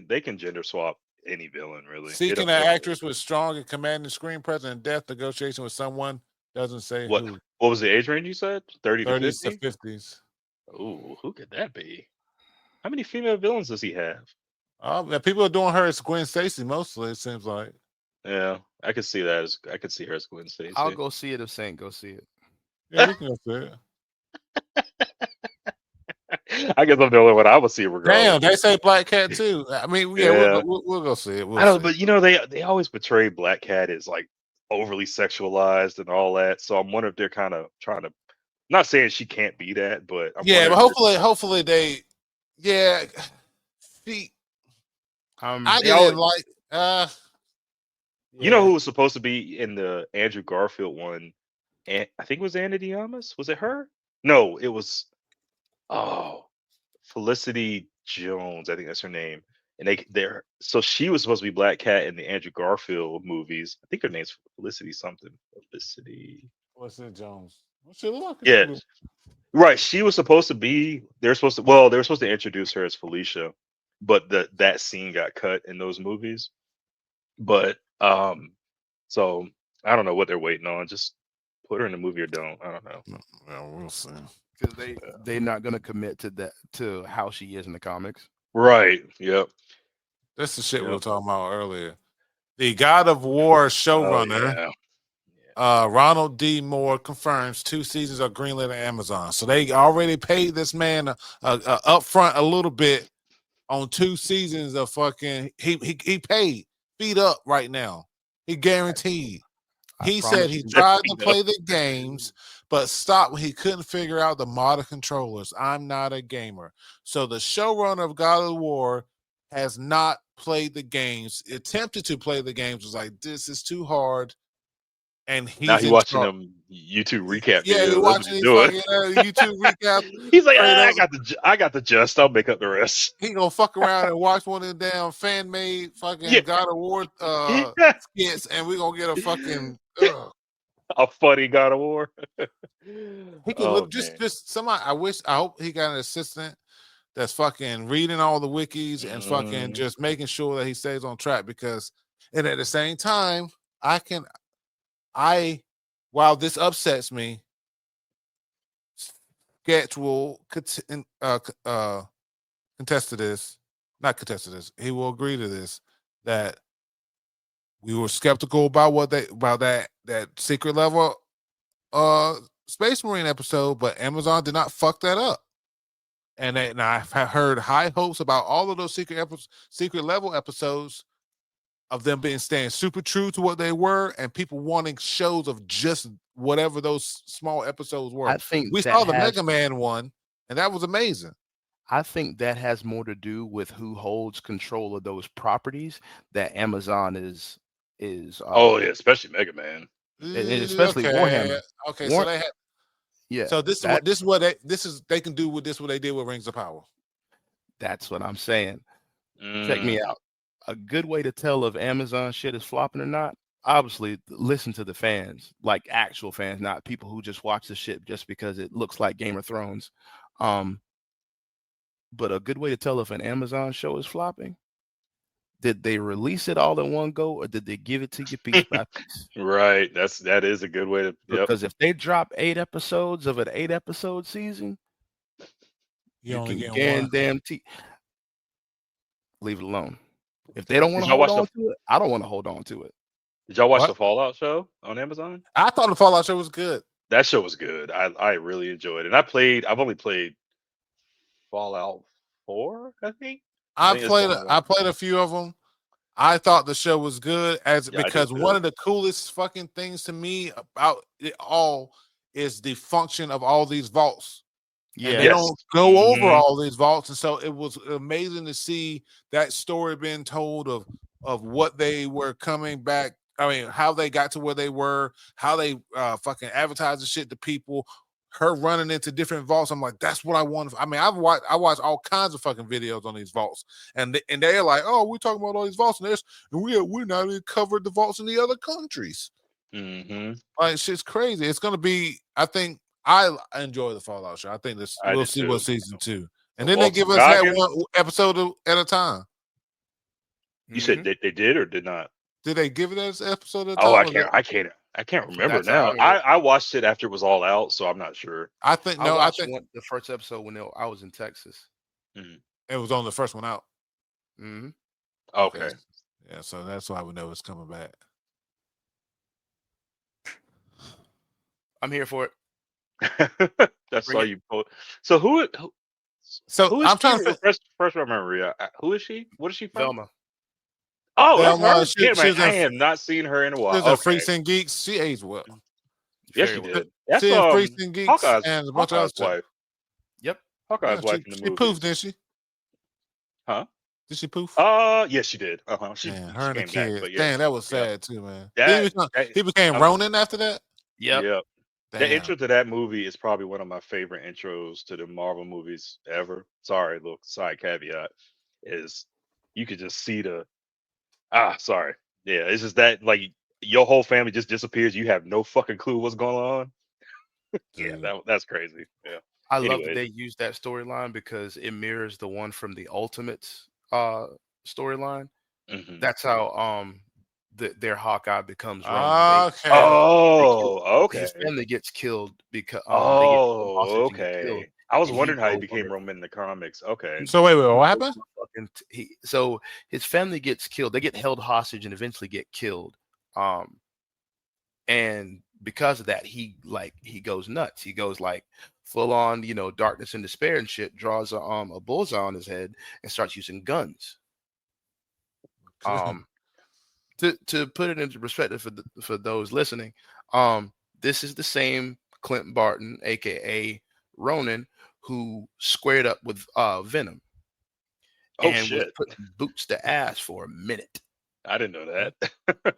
they can gender swap any villain really. Seeking an actress with strong and commanding screen presence and depth, negotiation with someone doesn't say What who. what was the age range you said? 30 to 30s to 50? 50s. Ooh, who could that be? How many female villains does he have? People are doing her as Gwen Stacy mostly, it seems like. Yeah, I could see that. I could see her as Gwen I'll Stacy. go see it if Saint go see it. Yeah, we can go see it. I guess I'm the only one I would see regardless. Damn, they say Black Cat too. I mean, yeah, Yeah. we'll go see it. I know, but you know, they always portray Black Cat as like overly sexualized and all that. So I'm wondering if they're kind of trying to, not saying she can't be that, but I'm yeah, but wondering hopefully they, yeah, she. I they didn't always, like. you know who was supposed to be in the Andrew Garfield one? And I think it was Anna Diamas. Was it her? No, it was Felicity Jones. I think that's her name. And they're so she was supposed to be Black Cat in the Andrew Garfield movies. I think her name's Felicity something. Felicity. Felicity Jones. What's she look like? Yeah, right. She was supposed to be. They're supposed to. Well, they were supposed to introduce her as Felicia, but that scene got cut in those movies. But so I don't know what they're waiting on. Just put her in the movie or don't. I don't know. Well, we'll see. Because they're not gonna commit to that to how she is in the comics. Right. Yep. That's the shit we were talking about earlier. The God of War showrunner, Ronald D. Moore, confirms 2 seasons are greenlit on Amazon. So they already paid this man upfront a little bit on 2 seasons of fucking. He paid. Feet up right now. He guaranteed. He said he tried to play the games, but stopped when he couldn't figure out the modern controllers. I'm not a gamer. So the showrunner of God of War has not played the games, attempted to play the games, was like, this is too hard. And now he's watching them YouTube recap videos. Yeah, he's watching these fucking YouTube recaps. He's like, I got the gist. I'll make up the rest. He gonna fuck around and watch one of the damn fan made fucking God of War skits, and we gonna get a fucking a funny God of War. He can look just somebody. I hope he got an assistant that's fucking reading all the wikis and fucking just making sure that he stays on track, because, and at the same time, while this upsets me, Sketch will contest to this, not contest to this. He will agree to this, that we were skeptical about that secret level Space Marine episode, but Amazon did not fuck that up. And I've heard high hopes about all of those secret level episodes of them staying super true to what they were, and people wanting shows of just whatever those small episodes were. I think we saw the Mega Man one, and that was amazing. I think that has more to do with who holds control of those properties that Amazon is. Oh yeah, especially Mega Man, and especially Warhammer. Okay, so they had. Yeah. So this is what they can do with this. What they did with Rings of Power. That's what I'm saying. Check me out. A good way to tell if Amazon shit is flopping or not, obviously listen to the fans, like actual fans, not people who just watch the shit just because it looks like Game of Thrones. But a good way to tell if an Amazon show is flopping, did they release it all in one go, or did they give it to you piece by piece? Right. That is a good way to. Because if they drop 8 episodes of an 8-episode season, you can guarantee. Leave it alone. If they don't want to hold on to it, I don't want to hold on to it. Did y'all watch the Fallout show on Amazon? I thought the Fallout show was good. That show was good. I really enjoyed it. And I've only played Fallout 4, I think. I played a few of them. I thought the show was good because one of the coolest fucking things to me about it all is the function of all these vaults. Yeah, they don't go over all these vaults, and so it was amazing to see that story being told of what they were coming back. I mean, how they got to where they were, how they fucking advertised the shit to people. Her running into different vaults. I'm like, that's what I want. I mean, I watched all kinds of fucking videos on these vaults, and they're like, oh, we're talking about all these vaults, and we're not even covered the vaults in the other countries. Like, shit's crazy. It's gonna be. I think I enjoy the Fallout show. I think we'll see what season 2, and then they give us that one episode at a time. You said they did or did not? Did they give it as episode of the Oh, time? I can't remember That's how now. I remember. I watched it after it was all out, so I'm not sure. I think I no. I watched think the first episode when I was in Texas. it was on the first one out. Mm-hmm. Okay. Yeah, so that's why we know it's coming back. I'm here for it. That's Bring all it. you post. So So who is I'm trying she? to First memory. Who is she? What is she from? Velma. Oh, that's Velma, her. she Damn, was I in have not seen her in a she while. was in Okay. Freaks and Geeks. She aged well. Yes, she Very well. did. That's She in Freaks and Geeks Hawkeye's, and a bunch of other Hawkeye's stuff. wife. Yep. Hawkeye's Yeah, wife in the she movie. poofed, didn't she? Huh? Did she poof? Yes, she did. She Man, her and the came back, kids. but yeah. Damn, that was Yep. sad too, man. That He became Ronin after that. Yep. Yep. The Damn. intro to that movie is probably one of my favorite intros to the Marvel movies ever. Sorry, little side caveat is you could just see sorry. Yeah, it's just that like your whole family just disappears. You have no fucking clue what's going on. Yeah, that's crazy. Yeah. I love that Anyways. they use that storyline because it mirrors the one from the Ultimates storyline. That's how their Hawkeye becomes Ronin. Okay. Okay. His family gets killed because they get hostage and get killed. Okay. I was and wondering how he goes on became the- Roman in the comics. Okay. So wait, what happened? So his family gets killed. They get held hostage and eventually get killed. And because of that, he goes nuts. He goes like full on, darkness and despair and shit. Draws a bullseye on his head and starts using guns. To put it into perspective for those listening, this is the same Clint Barton, aka Ronin, who squared up with Venom. And was putting boots to ass for a minute. I didn't know that.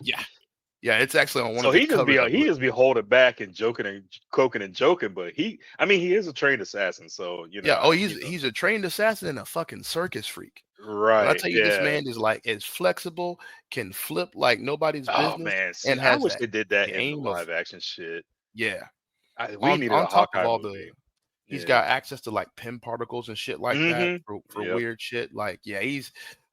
Yeah, it's actually on one so of the he just be holding back and joking and coking and joking, but he is a trained assassin, so he's a trained assassin and a fucking circus freak. Right. When I tell you this man is like as flexible, can flip like nobody's business. Oh man, and I wish they did that in the aim live action shit. Yeah. We needed on a top Hawkeye of all movie. He's got access to like pin particles and shit like that for weird shit. Like,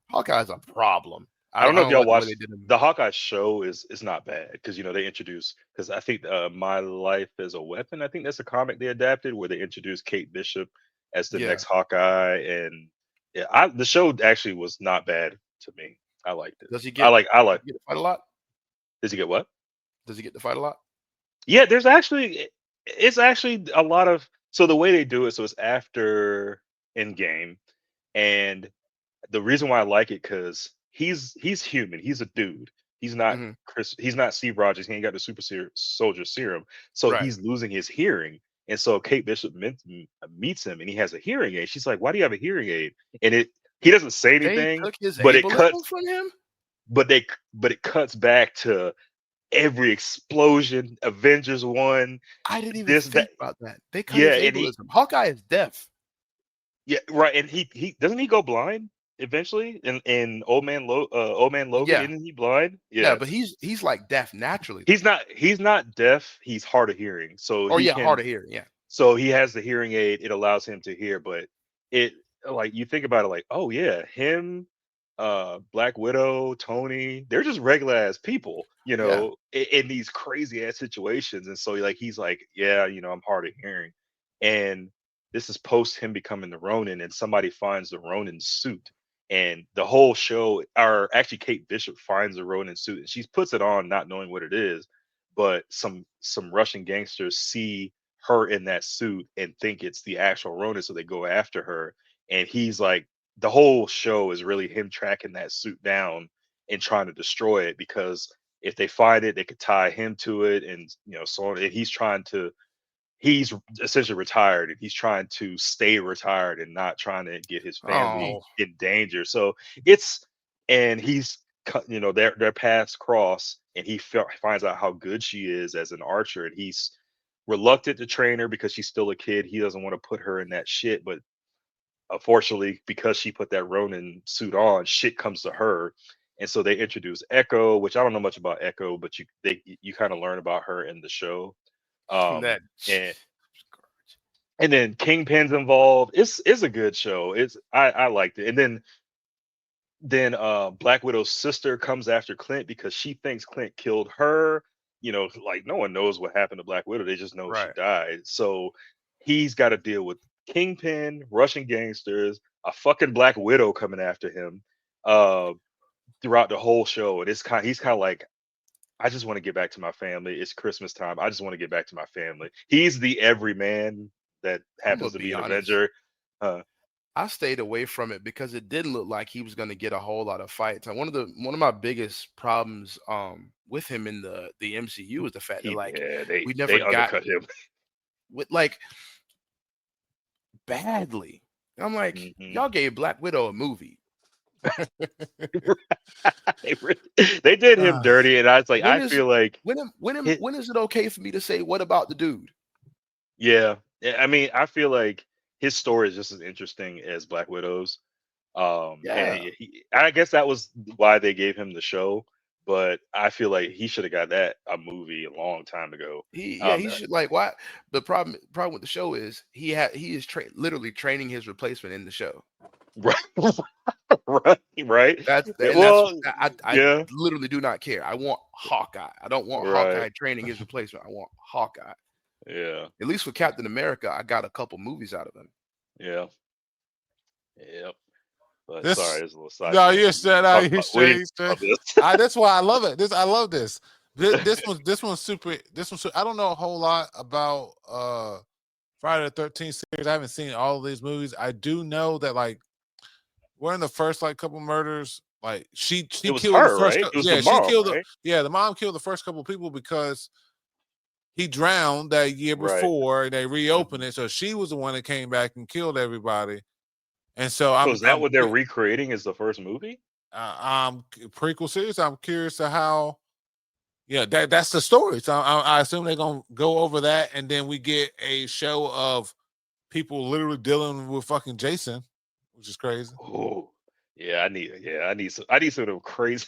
Hawkeye's a problem. I don't know if y'all watched the Hawkeye show is not bad because they introduced because I think My Life as a Weapon, I think that's a comic they adapted where they introduced Kate Bishop as the next Hawkeye, and the show actually was not bad to me. I liked it. Does he get I like does he get to fight a lot? Does he get what? Does he get to fight a lot? Yeah, it's actually a lot of so the way they do it, so it's after Endgame, and the reason why I like it because he's human. He's a dude. He's not He's not Steve Rogers. He ain't got the soldier serum. So he's losing his hearing. And so Kate Bishop meets him, and he has a hearing aid. She's like, "Why do you have a hearing aid?" And he doesn't say anything. They took his but it cuts from him. But it cuts back to every explosion. Avengers 1. I didn't even think about that. They cut his ableism. Hawkeye is deaf. Yeah, right. And he doesn't he go blind eventually in Old Man Logan? Isn't he blind? Yeah, but he's like deaf naturally. He's not deaf. He's hard of hearing. So hard of hearing. Yeah. So he has the hearing aid. It allows him to hear. But it like you think about it, like him, Black Widow, Tony, they're just regular ass people, in these crazy ass situations. And so he's like, I'm hard of hearing, and this is post him becoming the Ronin, and somebody finds the Ronin suit. And the whole show, or actually Kate Bishop finds the Ronin suit and she puts it on not knowing what it is. But some Russian gangsters see her in that suit and think it's the actual Ronin. So they go after her. And he's like, the whole show is really him tracking that suit down and trying to destroy it, because if they find it, they could tie him to it. And, so on. And he's essentially retired, and he's trying to stay retired and not trying to get his family in danger. So he's their paths cross, and he finds out how good she is as an archer, and he's reluctant to train her because she's still a kid. He doesn't want to put her in that shit, but unfortunately, because she put that Ronin suit on, shit comes to her. And so they introduce Echo, which I don't know much about Echo, but you kind of learn about her in the show. And then Kingpin's involved. It's a good show. I liked it. And then then Black Widow's sister comes after Clint because she thinks Clint killed her. Like no one knows what happened to Black Widow. They just know she Right. died. So he's got to deal with Kingpin, Russian gangsters, a fucking Black Widow coming after him throughout the whole show. And he's kind of like, I just want to get back to my family. It's Christmas time. I just want to get back to my family. He's the everyman that I'm happens gonna to be be an honest. Avenger. Uh, I stayed away from it because it didn't look like he was going to get a whole lot of fights. And one of my biggest problems with him in the MCU is the fact that like we never they got undercut him. with like badly. I'm like, Mhm. y'all gave Black Widow a movie. They did him Ah, dirty, and I was like, When I is feel like it, when is it okay for me to say what about the dude? yeah. I mean, I feel like his story is just as interesting as Black Widow's. And Yeah. I guess that was why they gave him the show. But I feel like he should have got that a movie a long time ago. He should like why the problem with the show is he is literally training his replacement in the show. Right, right. That's Well, I yeah, literally do not care. I want Hawkeye. I don't want right, Hawkeye training his replacement. I want Hawkeye. yeah, At least with Captain America, I got a couple movies out of him. yeah, yep. But sorry, this there's a little side no, tangent. you said you We didn't straight. talk about this. That's why I love it. I love this. This one's super. I don't know a whole lot about Friday the 13th series. I haven't seen all of these movies. I do know that like we're in the first like couple murders. Like she It was killed the her, first. right? It was the Yeah, she mom, killed the right? yeah the mom killed the first couple of people because he drowned that year Right. before. And they reopened it, so she was the one that came back and killed everybody. And so So is that what they're recreating as the first movie? prequel series. I'm curious to how. Yeah, that's the story. So I assume they're gonna go over that, and then we get a show of people literally dealing with fucking Jason, which is crazy. Oh, yeah. I need some of them crazy,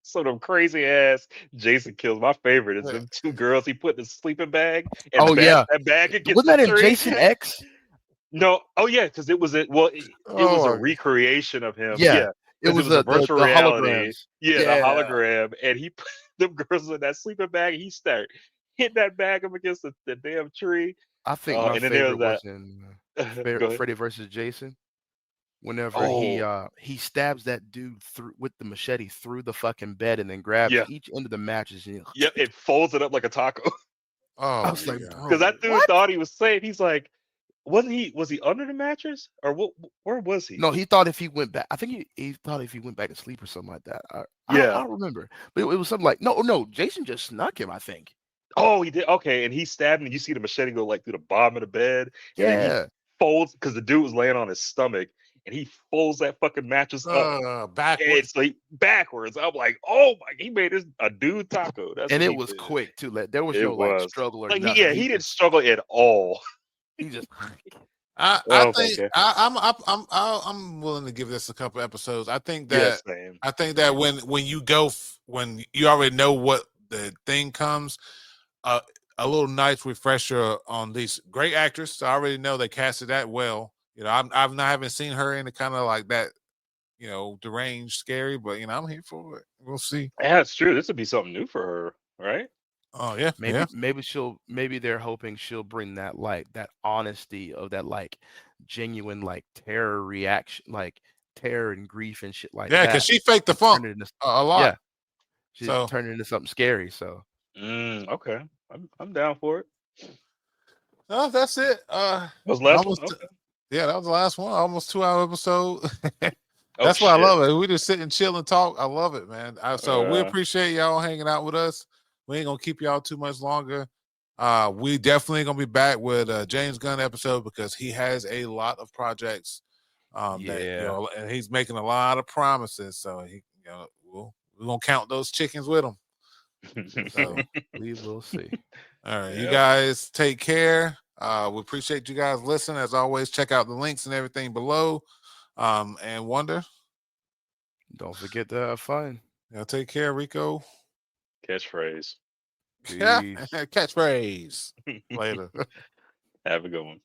some of them crazy ass Jason kills. My favorite is Yeah. them two girls he put in a sleeping bag and Oh bashed yeah, that bag against wasn't the that in tree. Jason X? No, oh yeah, because it was a Oh, recreation of him. Yeah, Yeah, it because it was was a virtual the reality. holograms. Yeah, the Yeah, hologram, and he put them girls in that sleeping bag. And he started hitting that bag up against the damn tree. I think my And then there favorite was was that. in Go ahead. Freddy versus Jason. Whenever Oh, he stabs that dude through with the machete through the fucking bed and then grabs yeah, each end of the mattress and yep. It folds it up like a taco. I oh was my like, god. Because bro, that dude what? thought he was safe. He's like, wasn't he? Was he under the mattress or what? Where was he? No, he thought if he went back, I think he thought if he went back to sleep or something like that. I Yeah. don't remember, but it was something like no, Jason just snuck him. I think. Oh, he did. Okay, and he stabbed him. And you see the machete go like through the bottom of the bed, and then he Yeah, folds because the dude was laying on his stomach, and he folds that fucking mattress up, and Backwards. so backwards. I'm like, oh my! He made this a dude taco. That's and what it he was did. quick too. Like there was It no like was struggle or like nothing. he didn't struggle at all. He just I Oh my think god. I'm willing to give this a couple episodes. I think Yes, that same. when you go when you already know what the thing comes, uh, a little nice refresher on these great actors. I already know they casted that well. Haven't seen her in the kind of like that, deranged, scary, but I'm here for it. We'll see. Yeah, it's true. This would be something new for her, right? Oh yeah, yeah, maybe they're hoping she'll bring that like that honesty of that like genuine like terror reaction, like terror and grief and shit like yeah. Because that, she faked the and funk turn it into a lot. yeah, she So turned it into something scary. So Okay, I'm down for it. that's it. That was the last one. Almost. Okay. Yeah, that was the last one. Almost 2 hour episode. Oh That's why I shit. love it. We just sit and chill and talk. I love it, man. So we Uh, appreciate y'all hanging out with us. We ain't gonna keep y'all too much longer. We definitely gonna be back with a James Gunn episode because he has a lot of projects. That yeah, and he's making a lot of promises. So we're gonna count those chickens with him. So we will see. all right, you Yep. guys take care. We appreciate you guys listening. As always, check out the links and everything below. And Wonder. Don't forget to have fun. Take care, Rico. Catchphrase. Peace. Catchphrase. Later. Have a good one.